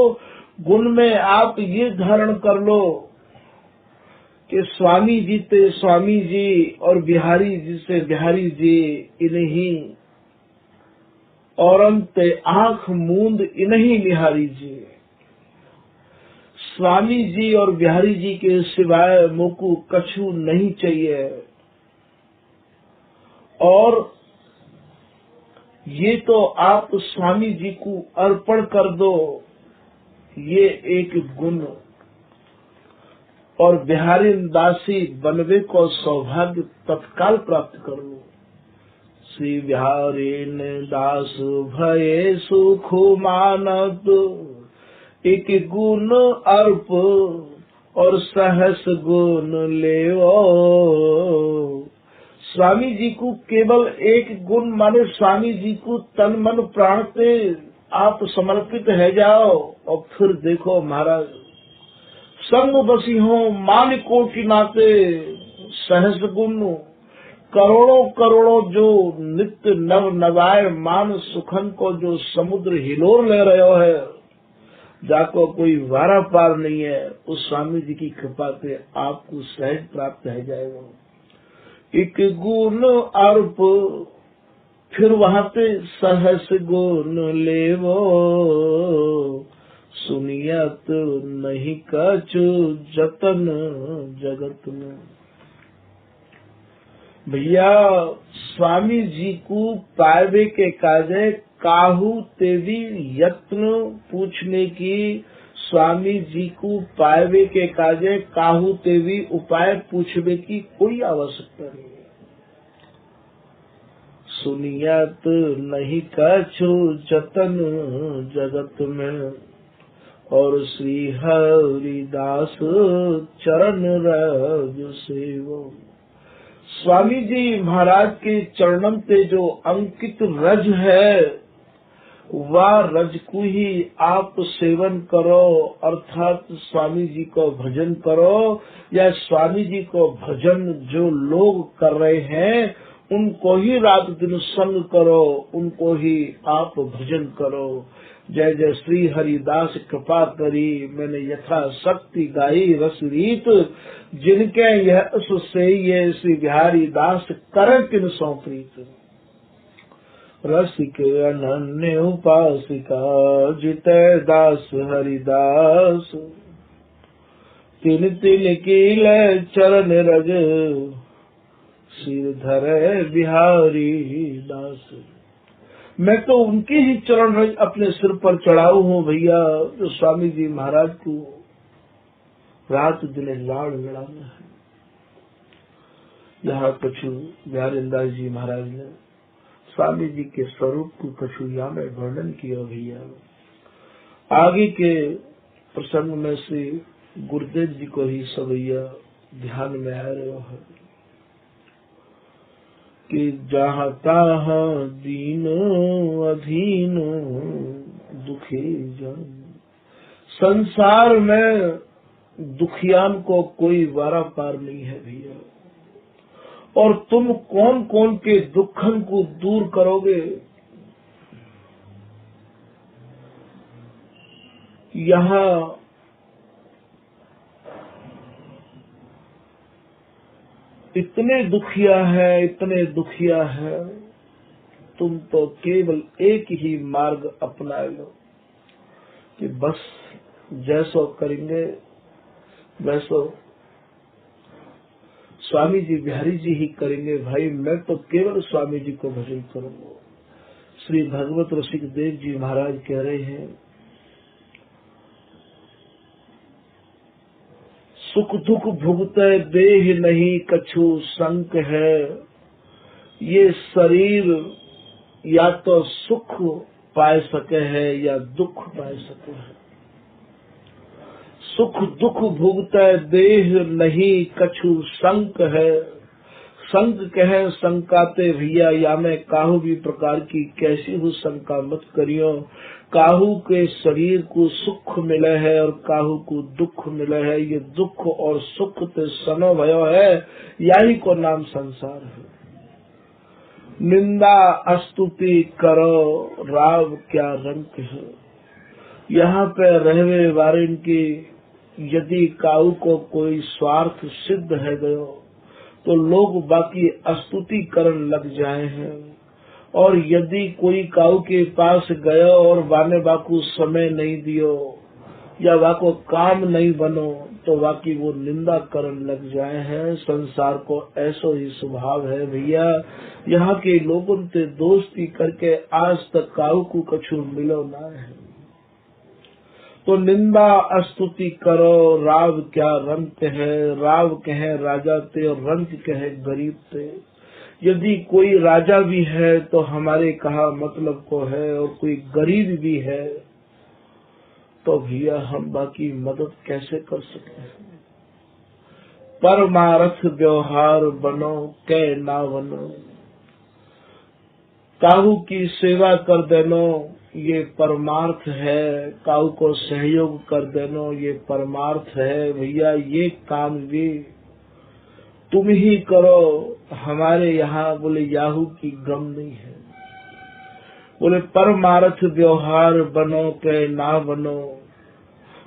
गुण में आप ये धारण कर लो कि स्वामी जी ते स्वामी जी और बिहारी जी से बिहारी जी इन्हीं, और अंत आंख मूंद इन्हीं निहारी जी। स्वामी जी और बिहारी जी के सिवाय मुझको कछु नहीं चाहिए। और ये तो आप स्वामी जी को अर्पण कर दो, ये एक गुण, और बिहारी दासी बनवे को सौभाग्य तत्काल प्राप्त कर लो। श्री बिहारी दास भये सुख मानत, एक गुण अर्प और सहस गुण लेवो। स्वामी जी को केवल एक गुण माने स्वामी जी को तन मन प्राण से आप समर्पित है जाओ, और फिर देखो महाराज संग बसी हो मान कोटि नाते, सहस गुण करोड़ों करोड़ों जो नित्य नव नवाय मान सुखन को जो समुद्र हिलोर ले रहे है, जाको कोई वारा पार नहीं है, उस स्वामी जी की कृपा से आपको सहज प्राप्त है जाएगा। एक गुण अर्प, फिर वहाँ पे सहस गुण लेवो, सुनियत नहीं कछु जतन जगत में। भैया स्वामी जी को पावे के काजे काहू तेवी यत्न पूछने की, स्वामी जी को पावे के काजे काहू तेवी उपाय पूछने की कोई आवश्यकता नहीं है। सुनियत नहीं कछु जतन जगत में, और श्री हरिदास चरण रज सेवो। स्वामी जी महाराज के चरणम पे जो अंकित रज है, वह रज को ही आप सेवन करो, अर्थात स्वामी जी को भजन करो, या स्वामी जी को भजन जो लोग कर रहे हैं उनको ही रात दिन संग करो, उनको ही आप भजन करो। जय जय श्री हरिदास कृपा करी, मैंने यथा शक्ति गाई रस रीत। जिनके यह से ये श्री बिहारी दास कर किन सौ प्रीत। रसिक अनन्य उपासिका जिते दास हरिदास। तिन तिन कील चरण रज सिर धरे बिहारी दास। मैं तो उनके ही चरण रज अपने सिर पर चढ़ाऊ हूँ भैया, जो स्वामी जी महाराज को रात दिन लाड़ लड़ाना है। यहाँ कछु बिहारीदास जी महाराज ने स्वामी जी के स्वरूप को कछु यहाँ में वर्णन किया भैया। आगे के प्रसंग में श्री गुरुदेव जी को ही सब भैया ध्यान में आ रहे हो कि जहाँ तहाँ दीन अधीन दुखी जन। संसार में दुखियान को कोई वारा पार नहीं है भैया। और तुम कौन कौन के दुखन को दूर करोगे। यहाँ इतने दुखिया है, इतने दुखिया है, तुम तो केवल एक ही मार्ग अपना लो कि बस जैसो करेंगे वैसो स्वामी जी बिहारी जी ही करेंगे। भाई मैं तो केवल स्वामी जी को भजन करूंगा। श्री भगवत रसिक देव जी महाराज कह रहे हैं, सुख दुख भुगते देह नहीं कछु संक है। ये शरीर या तो सुख पाए सके है या दुख पाए सके है। सुख दुख भुगते देह नहीं कछु संक है। संक कहे शंकाते भैया, या मैं काहू भी प्रकार की कैसी हूँ शंका मत करियो। काहू के शरीर को सुख मिले है और काहू को दुख मिले है। ये दुख और सुख ते सनो भयो है, यही को नाम संसार है। निंदा स्तुति करो राव क्या रंग है। यहाँ पे रहवे वारिन की यदि काऊ को कोई स्वार्थ सिद्ध है गयो तो लोग बाकी स्तुति करन लग जाए हैं। और यदि कोई काऊ के पास गयो और वाने बाकू समय नहीं दियो या वाको काम नहीं बनो तो बाकी वो निंदा करन लग जाए हैं। संसार को ऐसो ही स्वभाव है भैया। यहाँ के लोगों से दोस्ती करके आज तक काऊ को कछु मिलो ना है। तो निंदा स्तुति करो राव क्या रंत है। राव कहे राजा ते और रंत कहे गरीब ते। यदि कोई राजा भी है तो हमारे कहा मतलब को है, और कोई गरीब भी है तो भैया हम बाकी मदद कैसे कर सकते हैं। परमार्थ व्यवहार बनो कै ना बनो। काहू की सेवा कर देनो ये परमार्थ है। काहू को सहयोग कर देनो ये परमार्थ है। भैया ये काम भी तुम ही करो। हमारे यहाँ बोले याहू की गम नहीं है। बोले परमार्थ व्यवहार बनो के ना बनो।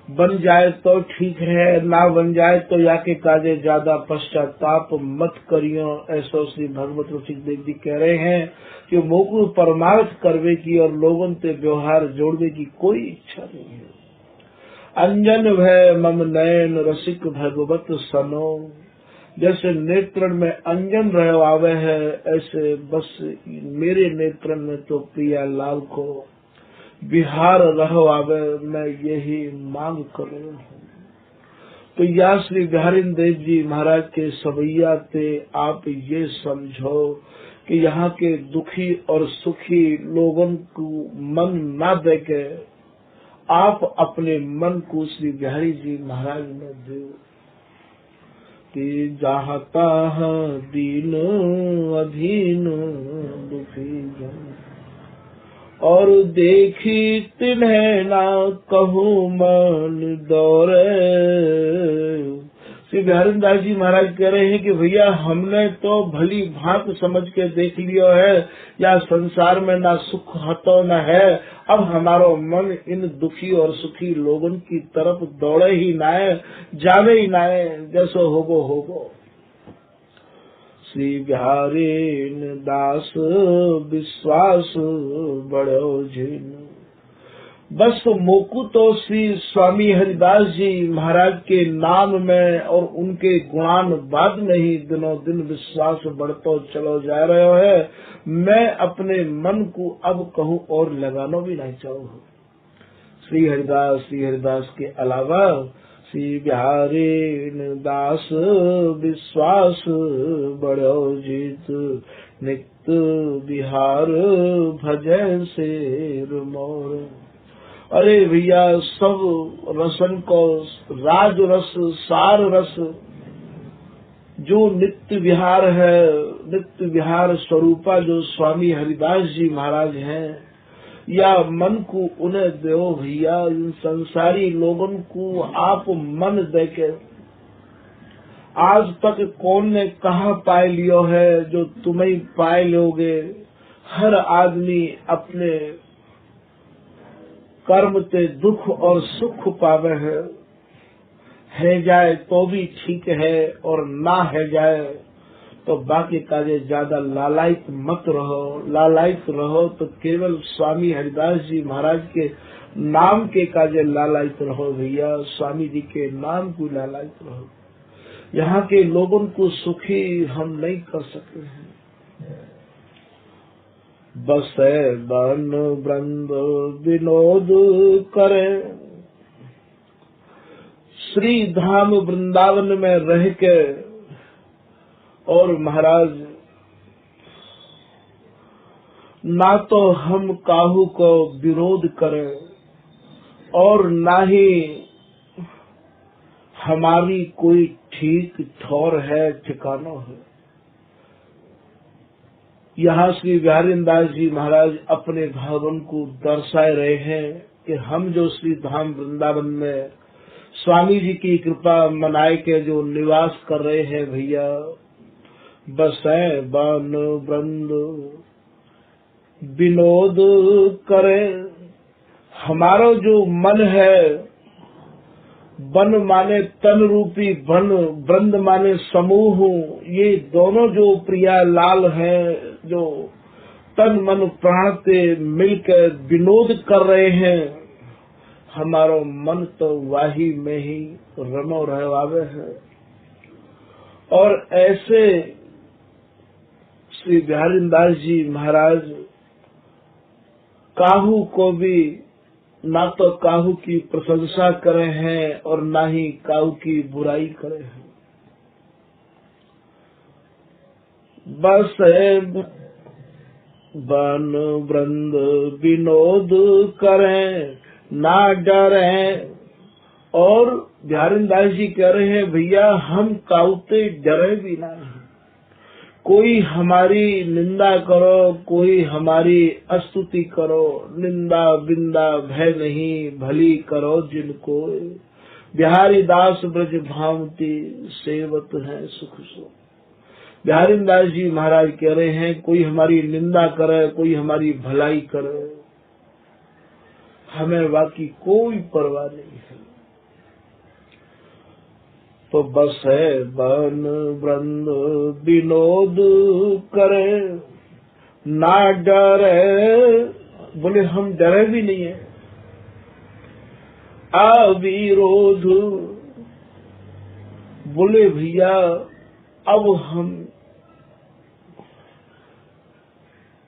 बन जाए तो ठीक है, ना बन जाए तो याके काजे ज्यादा पश्चाताप मत करियो। ऐसा श्री भगवत रसिक देव जी कह रहे हैं कि मोकू परमार्थ करवे की और लोगों से व्यवहार जोड़ने की कोई इच्छा नहीं है। अंजन भय मम नयन रसिक भगवत सनो। जैसे नेत्रन में अंजन रह आवे है, ऐसे बस मेरे नेत्रन में तो प्रिया लाल को बिहार रह आवे। मैं यही मांग कर रहा हूँ। तो या श्री बिहारी देव जी महाराज के सवैया ते आप ये समझो कि यहाँ के दुखी और सुखी लोगों को मन ना देके आप अपने मन को श्री बिहारी जी महाराज में दो कि जहाँ तहाँ दीन अधीन दुखी जन। और देखी तिन्हें ना कहूँ मन दौरे। श्री बिहारी दास जी महाराज कह रहे हैं कि भैया हमने तो भली भांत समझ के देख लियो है, या संसार में ना सुख हतो न है। अब हमारो मन इन दुखी और सुखी लोगों की तरफ दौड़े ही नाए, जावे ही नाए, जैसो होगो होगो। श्री बिहारी दास विश्वास बड़ो जिन। बस मोकू तो श्री स्वामी हरिदास जी महाराज के नाम में और उनके गुणान बाद में ही दिनों दिन विश्वास बढ़तो चलो जा रहे है। मैं अपने मन को अब कहूँ और लगाना भी नहीं चाहूँ। श्री हरिदास के अलावा श्री बिहारी दास विश्वास बड़ो जीत। नित्य बिहार भजन शेर मोर। अरे भैया सब रसन को राज रस सार रस जो नित्य विहार है, नित्य विहार स्वरूपा जो स्वामी हरिदास जी महाराज हैं, या मन को उन्हें दो भैया। इन संसारी लोगों को आप मन देके आज तक कौन ने कहा पाए लियो है जो तुम्हें पाए लोगे। हर आदमी अपने कर्म ते दुख और सुख पावे है जाए तो भी ठीक है, और ना है जाए तो बाकी काजे ज्यादा लालायित मत रहो। लालायित रहो तो केवल स्वामी हरिदास जी महाराज के नाम के काजे लालायित रहो भैया। स्वामी जी के नाम को लालायित रहो। यहाँ के लोगों को सुखी हम नहीं कर सकते हैं। बसे बन वृंद विनोद करे। श्री धाम वृंदावन में रह के और महाराज ना तो हम काहू को विरोध करें और ना ही हमारी कोई ठीक ठौर है, ठिकाना है। यहाँ श्री बिहारी दास जी महाराज अपने भावन को दर्शाए रहे हैं कि हम जो श्री धाम वृंदावन में स्वामी जी की कृपा मनाए के जो निवास कर रहे हैं भैया। बसे बन वृंद विनोद करे। हमारा जो मन है, वन माने तन रूपी वन, वृंद माने समूह, ये दोनों जो प्रिया लाल हैं, जो तन मन प्राण से मिलकर विनोद कर रहे हैं, हमारा मन तो वाही में ही रमो रहवावे है। और ऐसे श्री बिहारी दास जी महाराज काहू को भी ना तो काहू की प्रशंसा करे हैं और ना ही काहू की बुराई करे हैं। बस बन वृंद विनोद करें ना डरें। और बिहारी दास जी कह रहे हैं भैया हम काउते डरे भी नहीं। कोई हमारी निंदा करो, कोई हमारी स्तुति करो, निंदा बिंदा भय नहीं, भली करो जिनको। बिहारी दास ब्रज भावती सेवत है सुख सो। बिहारी दास जी महाराज कह रहे हैं कोई हमारी निंदा करे, कोई हमारी भलाई करे, हमें बाकी कोई परवाह नहीं है। तो बस है बन वृंद विनोद करे ना डरे। बोले हम डरे भी नहीं है। अविरोध बोले भैया अब हम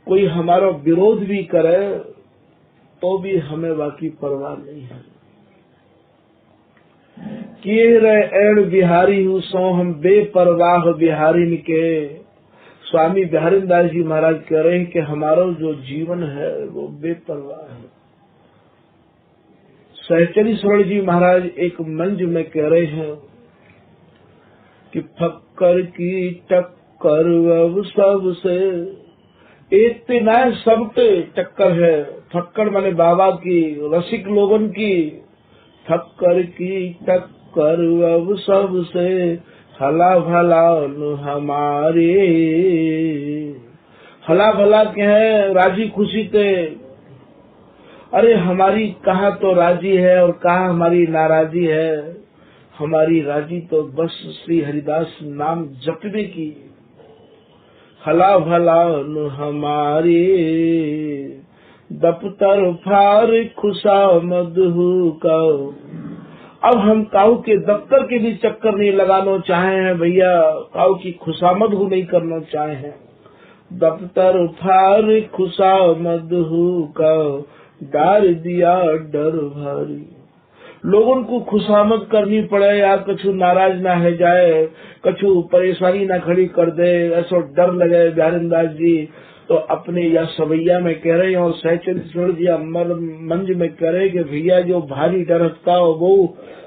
कोई हमारा विरोध भी करे तो भी हमें बाकी परवाह नहीं है। किए रहे एण बिहारी हूँ सो हम बेपरवाह बिहारी के। स्वामी बिहारी दास जी महाराज कह रहे हैं कि हमारा जो जीवन है वो बेपरवाह है। सहचरीश्वर जी महाराज एक मंज में कह रहे हैं कि फक्कर की टक्कर अब सबसे इतना सबके टक्कर है। फक्कर माने बाबा की, रसिक लोगन की, फक्कर की टक्कर कर अब सबसे हला भला हमारे। हला भला के हैं राजी खुशी के। अरे हमारी कहा तो राजी है और कहा हमारी नाराजी है। हमारी राजी तो बस श्री हरिदास नाम जपने की। हला भला हमारी दफ्तर फार खुशा मधु का। अब हम काऊ के दफ्तर के भी चक्कर नहीं लगाना चाहे हैं भैया, काऊ की खुशामद हो नहीं करना चाहे हैं। दफ्तर फार खुशामद का डार दिया डर भारी। लोगों को खुशामद करनी पड़े या कछु नाराज ना है जाए, कछु परेशानी ना खड़ी कर दे, ऐसा डर लगे। बिहारीदास जी तो अपने या सवैया में कह रहे हैं और सहचंद्र जी मंज में कह रहे कि भैया जो भारी डर हटता हो वो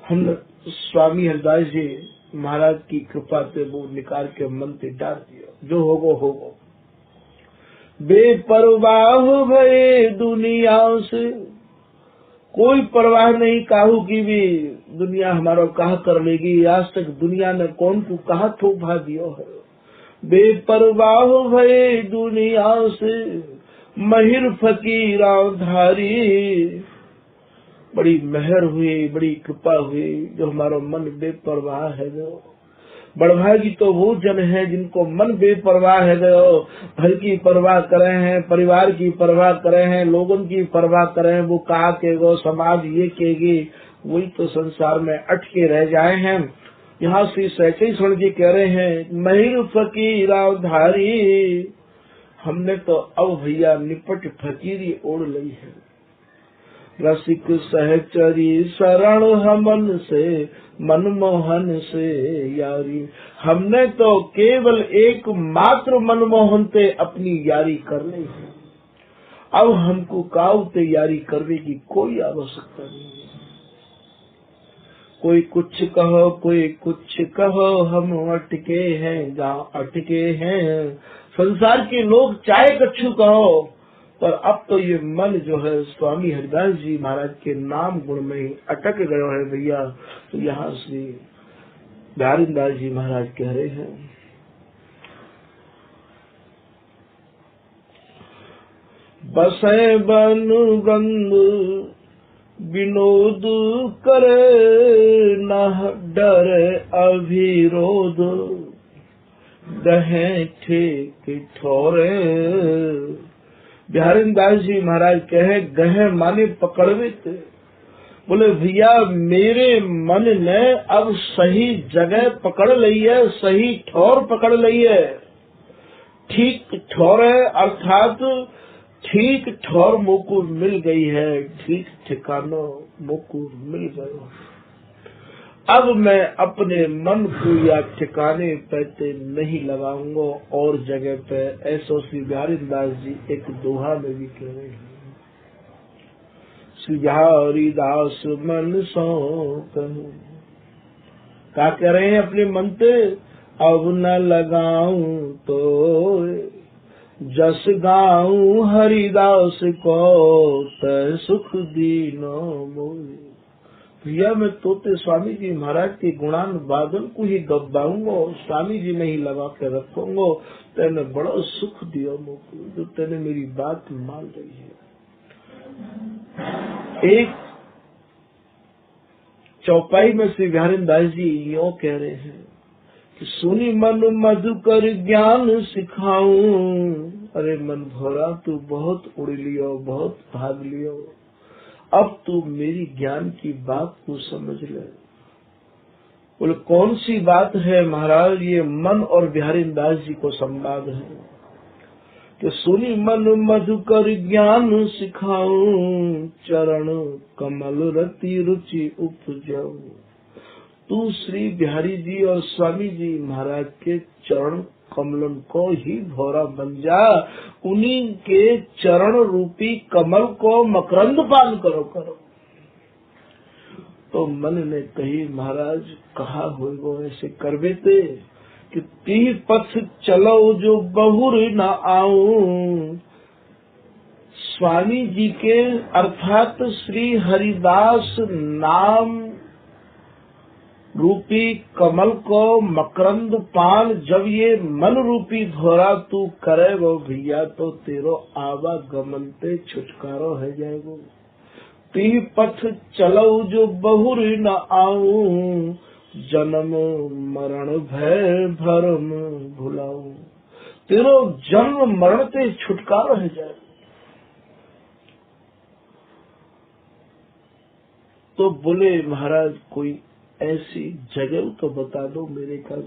हम स्वामी हरिदास जी महाराज की कृपा से वो निकाल के मन से डाल दिया। जो होगो होगो। बेपरवाह भये दुनिया से, कोई परवाह नहीं काहू की भी, दुनिया हमारा कहा कर लेगी। आज तक दुनिया ने कौन को कहा थोपा दियो है। बेपरवाह भये दुनिया से महिर फकीरा धारी। बड़ी मेहर हुई, बड़ी कृपा हुई जो हमारा मन बेपरवाह है गयो। बड़भागी तो वो जन है जिनको मन बेपरवाह है गयो। घर की परवाह करे हैं, परिवार की परवाह करे हैं, लोगों की परवाह करे हैं। वो कहा के गो समाज ये कहेगी, वही तो संसार में अटके रह जाए हैं। यहाँ श्री सहचेश्वर जी कह रहे हैं महिर फकीरा धारी। हमने तो अब भैया निपट फकीरी ओढ़ ली है। रसिक सहचरी शरण हमन से मनमोहन से यारी। हमने तो केवल एक मात्र मनमोहन से अपनी यारी कर ली है। अब हमको काऊ से यारी करने की कोई आवश्यकता नहीं है। कोई कुछ कहो कोई कुछ कहो, हम अटके हैं जहाँ अटके हैं। संसार के लोग चाहे कछु कहो, पर अब तो ये मन जो है स्वामी हरिदास जी महाराज के नाम गुण में ही अटक गयो है भैया। तो यहाँ श्री बिहारीदास जी महाराज कह रहे हैं बसे बन गंग विनोद करे न डरे अभिरोध। दहे ठीक ठोरे। बिहारीदास जी महाराज कहे गहे माने पकड़वे थे। बोले भैया मेरे मन ने अब सही जगह पकड़ ली है, सही ठौर पकड़ ली है। ठीक ठौर है अर्थात ठीक ठौर मुकुर मिल गई है, ठीक ठिकानो मुकुर मिल गयो। अब मैं अपने मन को या ठिकाने पे नहीं लगाऊंगा और जगह पे। ऐसो श्री बिहारीदास जी एक दोहा में भी कह रहे हैं श्री बिहारीदास मन सो कहूं। क्या कह रहे हैं अपने मन पे? अब न लगाऊं तो जस गाऊं हरिदास को तै सुख दीनो मोरे। भैया मैं तोते स्वामी जी महाराज के गुणान बादल को ही गबाऊंगा और स्वामी जी में ही लगा के रखूंगा। तेने बड़ा सुख दिया मुझको जो तेने मेरी बात मान रही है। एक चौपाई में श्री बिहारीदास जी यो कह रहे हैं कि सुनी मन मधुकर ज्ञान सिखाऊं। अरे मन भोरा तू बहुत उड़ लियो, बहुत भाग लियो, अब तू मेरी ज्ञान की बात को समझ ले। बोले कौन सी बात है महाराज? ये मन और बिहारीदास जी को संवाद है कि सुनी मन मधुकर ज्ञान सिखाऊं, चरण कमल रति रुचि उपजाऊं। तू श्री बिहारी जी और स्वामी जी महाराज के चरण कमलन को ही भौरा बन जा। उन्हीं के चरण रूपी कमल को मकरंद पान करो। तो मन ने कही महाराज कहा हो ऐसे करवे थे कि ती पथ चलो जो बहुर न आऊं। स्वामी जी के अर्थात श्री हरिदास नाम रूपी कमल को मकरंद पान, जब ये मन रूपी धोरा तू करे वो भैया, तो तेरो आवागमन पे छुटकारो है जाएगो। ती पथ चलो जो बहुर न आऊं, जन्म मरण भय भरम भुलाऊं। तेरो जन्म मरण पे छुटकारो है जाएगो। तो बोले महाराज कोई ऐसी जगह तो बता दो मेरे काज।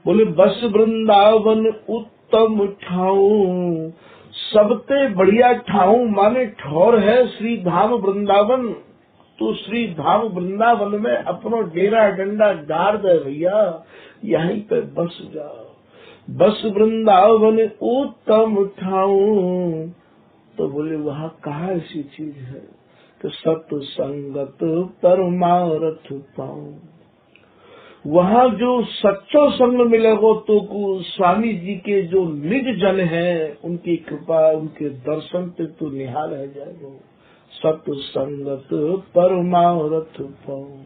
बोले बस वृंदावन उत्तम ठाऊं, सबते बढ़िया ठाऊं माने ठौर है श्री धाम वृंदावन। तो श्री धाम वृंदावन में अपनो डेरा डंडा गाड़ दे भैया, यहीं पे बस जाओ। बस वृंदावन उत्तम ठाऊं। तो बोले वहाँ कहाँ ऐसी चीज है तो सत्संगत परमारथ पाऊं। वहाँ जो सच्चो संग मिलेगो तो स्वामी जी के जो निज जन हैं उनकी कृपा उनके दर्शन पे तो निहाल है जाएगो। सत्संगत परमारथ पाऊं।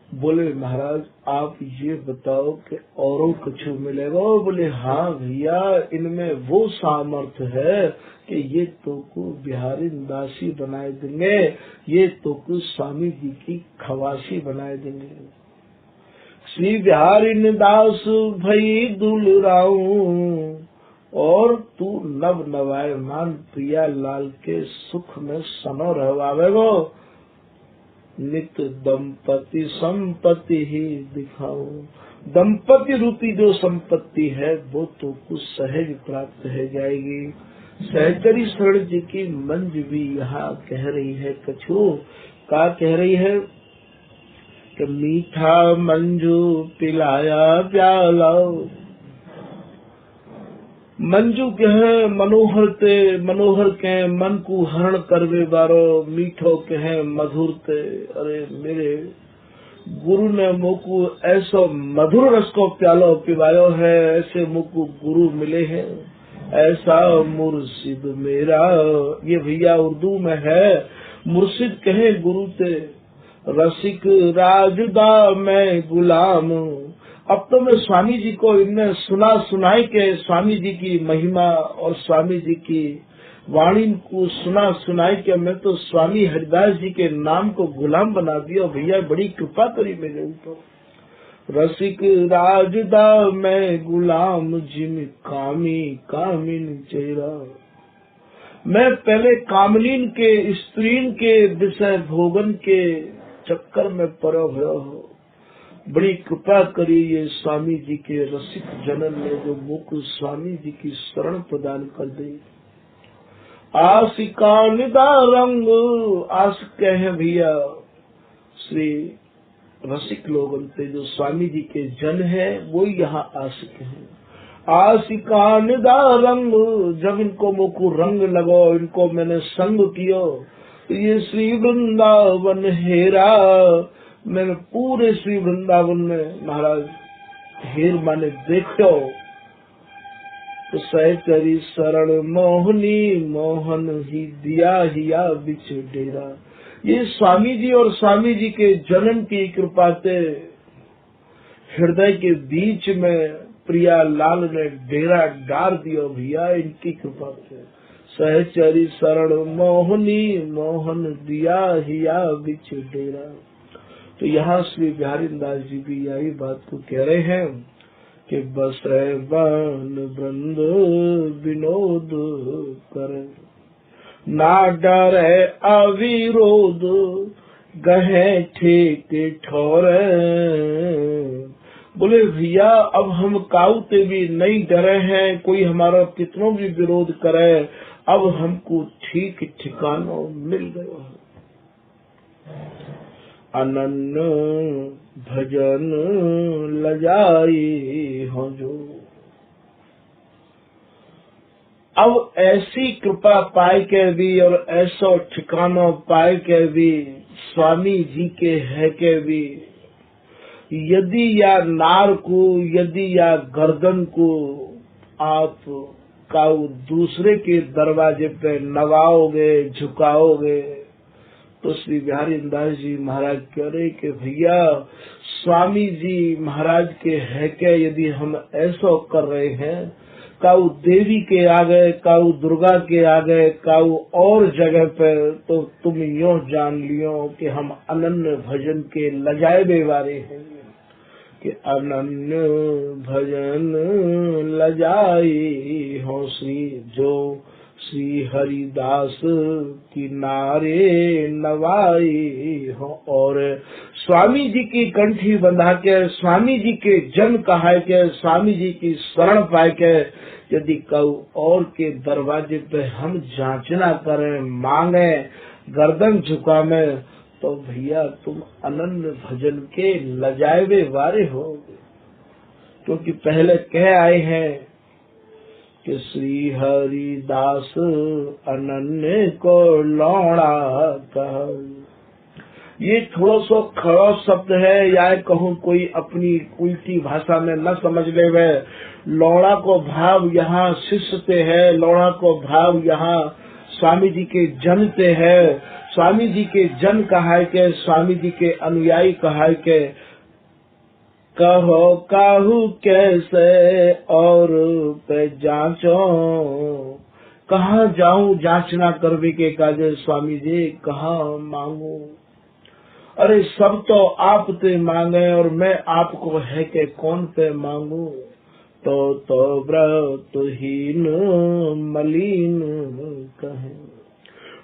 बोले महाराज आप ये बताओ कि औरों कुछ मिलेगा? बोले हाँ भैया, इनमें वो सामर्थ्य है कि ये तो को बिहारी दासी बनाए देंगे, ये तो को स्वामी जी की खवासी बनाए देंगे। श्री बिहारी दास भई दुलराऊं, और तू नव नवायमान प्रिया लाल के सुख में सनो रहवावेगो। नित दंपति संपत्ति ही दिखाऊं। दंपति रूपी जो संपत्ति है वो तो कुछ सहज प्राप्त है जाएगी। सहचरी शरण जी की मंज भी यहाँ कह रही है कछु का कह रही है कि मीठा मंजू पिलाया प्याला। मंजू कहे मनोहर ते मनोहर के मन को हरण करवे बारो, मीठो कहे मधुर ते। अरे मेरे गुरु ने मोकू ऐसो मधुर रस को प्यालो पिवायो है, ऐसे मोकू गुरु मिले हैं, ऐसा मुर्शिद मेरा। ये भैया उर्दू में है। मुर्शिद कहे गुरु ते, रसिक राजदा मैं गुलाम। अब तो मैं स्वामी जी को इनने सुना सुनाई के स्वामी जी की महिमा और स्वामी जी की वाणी को सुना सुनाई के मैं तो स्वामी हरिदास जी के नाम को गुलाम बना दिया। भैया बड़ी कृपा करी मेरे ऊपर। रसिक राजदा मैं गुलाम, जिम कामी कामिन चेहरा। मैं पहले कामलीन के स्त्रीन के विषय भोगन के चक्कर में पड़ो भयो हो। बड़ी कृपा करी ये स्वामी जी के रसिक जनन ने जो मुख स्वामी जी की शरण प्रदान कर दी। आशिका निदा रंग, आस कहे भैया श्री रसिक लोग पे जो स्वामी जी के जन है वो यहाँ आशिक हैं। आशिका निदा रंग, जब इनको मुख रंग लगो, इनको मैंने संग कियो, ये श्री वृंदावन हेरा। मैंने पूरे श्री वृंदावन में महाराज हेर माने देखो तो सहचरी शरण मोहनी, मोहन ही दिया हिया बिच डेरा। ये स्वामी जी और स्वामी जी के जनन की कृपा से हृदय के बीच में प्रिया लाल ने डेरा डाल दिया भैया इनकी कृपा से। सहचरी शरण मोहनी, मोहन दिया हिया बिच डेरा। तो यहाँ श्री बिहारी दास जी भी यही बात को कह रहे हैं कि बस बन वृंद विनोद करे, ना डर अविरोध गहे ठीक ठोरे। बोले भैया अब हम काउते भी नहीं डरे हैं, कोई हमारा कितनों भी विरोध करे, अब हमको ठीक ठिकाना मिल गया है। अनन्य भजन लजाई हो जो। अब ऐसी कृपा पाए के भी और ऐसा ठिकाना पाए के भी स्वामी जी के है के भी, यदि या नार को यदि या गर्दन को आप काऊ दूसरे के दरवाजे पे नवाओगे झुकाओगे तो श्री बिहारी दास जी महाराज कह रहे कि भैया स्वामी जी महाराज के है क्या, यदि हम ऐसा कर रहे हैं, काऊ देवी के आ गए, काऊ दुर्गा के आ गए, काऊ और जगह पर, तो तुम यूं जान लियो कि हम अनन्य भजन के लजाए वाले हैं, कि अनन्य भजन लजाई हो श्री जो श्री हरिदास किनारे नवाई हो। और स्वामी जी की कंठी बंधा के, स्वामी जी के जन कहा के, स्वामी जी की शरण पाए के, यदि कऊ और के दरवाजे पे हम जांचना करें, मांगे, गर्दन झुकावे, तो भैया तुम अनन्य भजन के लजाए वारे हो। क्योंकि पहले कह आए हैं कि श्री हरिदास अनन्य को लौड़ा कह। ये थोड़ा सा खड़ा शब्द है, या कहूँ कोई अपनी उल्टी भाषा में न समझ ले वे। लौड़ा को भाव यहाँ शिष्य से है, लौड़ा को भाव यहाँ स्वामी जी के जन से है। स्वामी जी के जन कहा के, स्वामी जी के अनुयायी कहा के, कहो काहू कैसे और पे जांचो, कहाँ जाऊं जांचना करवे के काजे, स्वामी जी कहाँ मांगू। अरे सब तो आप ते मांगे और मैं आपको है के कौन पे मांगू। तो व्रतहीन मलिन कहे।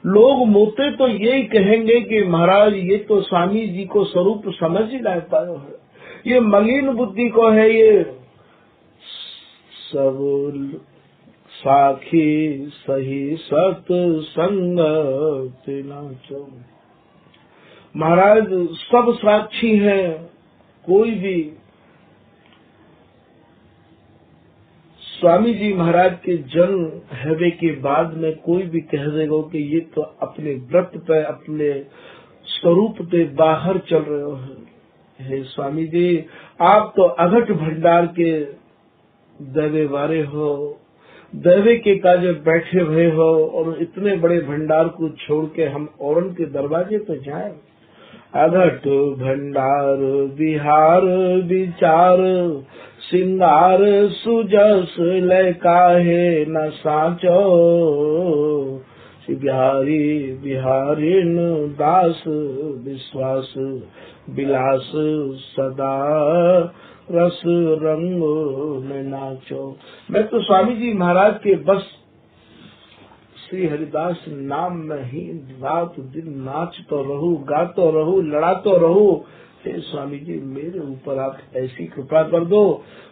लोग मुझसे तो यही कहेंगे कि महाराज ये तो स्वामी जी को स्वरूप समझ ही नहीं पायो है, ये मलिन बुद्धि को है, ये सब साखी सही सत संगत नाचो। महाराज सब साक्षी हैं, कोई भी स्वामी जी महाराज के जन्म हवे के बाद में कोई भी कह देगा कि ये तो अपने व्रत पे, अपने स्वरूप पे बाहर चल रहे हो। हे स्वामी जी, आप तो अघट भंडार के देवे वारे हो, देवे के काजे बैठे हुए हो, और इतने बड़े भंडार को छोड़ के हम औरन के दरवाजे पे जाएं। अघट भंडार बिहार विचार सिंगार सुजस लय काहे न साचो। बिहारीन दास विश्वास विलास सदा रस रंग में नाचो। मैं तो स्वामी जी महाराज के बस श्री हरिदास नाम में ही रात दिन नाचतो रहूं, गातो रहूं, लड़ातो रहूं। हे स्वामी जी मेरे ऊपर आप ऐसी कृपा कर दो।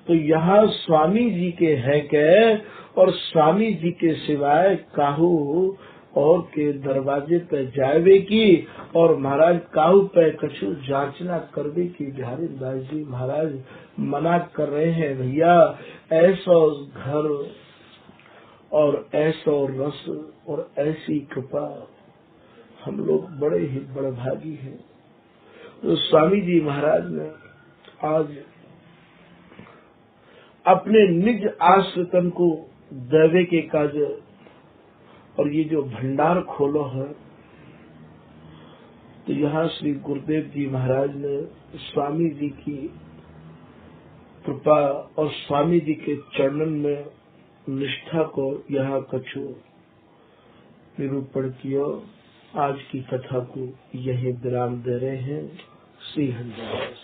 तो यहाँ स्वामी जी के है के, और स्वामी जी के सिवाय काहू और के दरवाजे पे जावे की, और महाराज काहू पे कछु जांचना करवे की। बिहारी दास जी महाराज मना कर रहे हैं, भैया ऐसा घर और ऐसा रस और ऐसी कृपा हम लोग बड़े ही बड़े भागी हैं। तो स्वामी जी महाराज ने आज अपने निज आश्रितन को देवे के काज और ये जो भंडार खोलो है, तो यहाँ श्री गुरुदेव जी महाराज ने स्वामी जी की कृपा और स्वामी जी के चरणन में निष्ठा को यहाँ कछु निरूपण किया। आज की कथा को यही विराम दे रहे हैं। श्री हरिदास।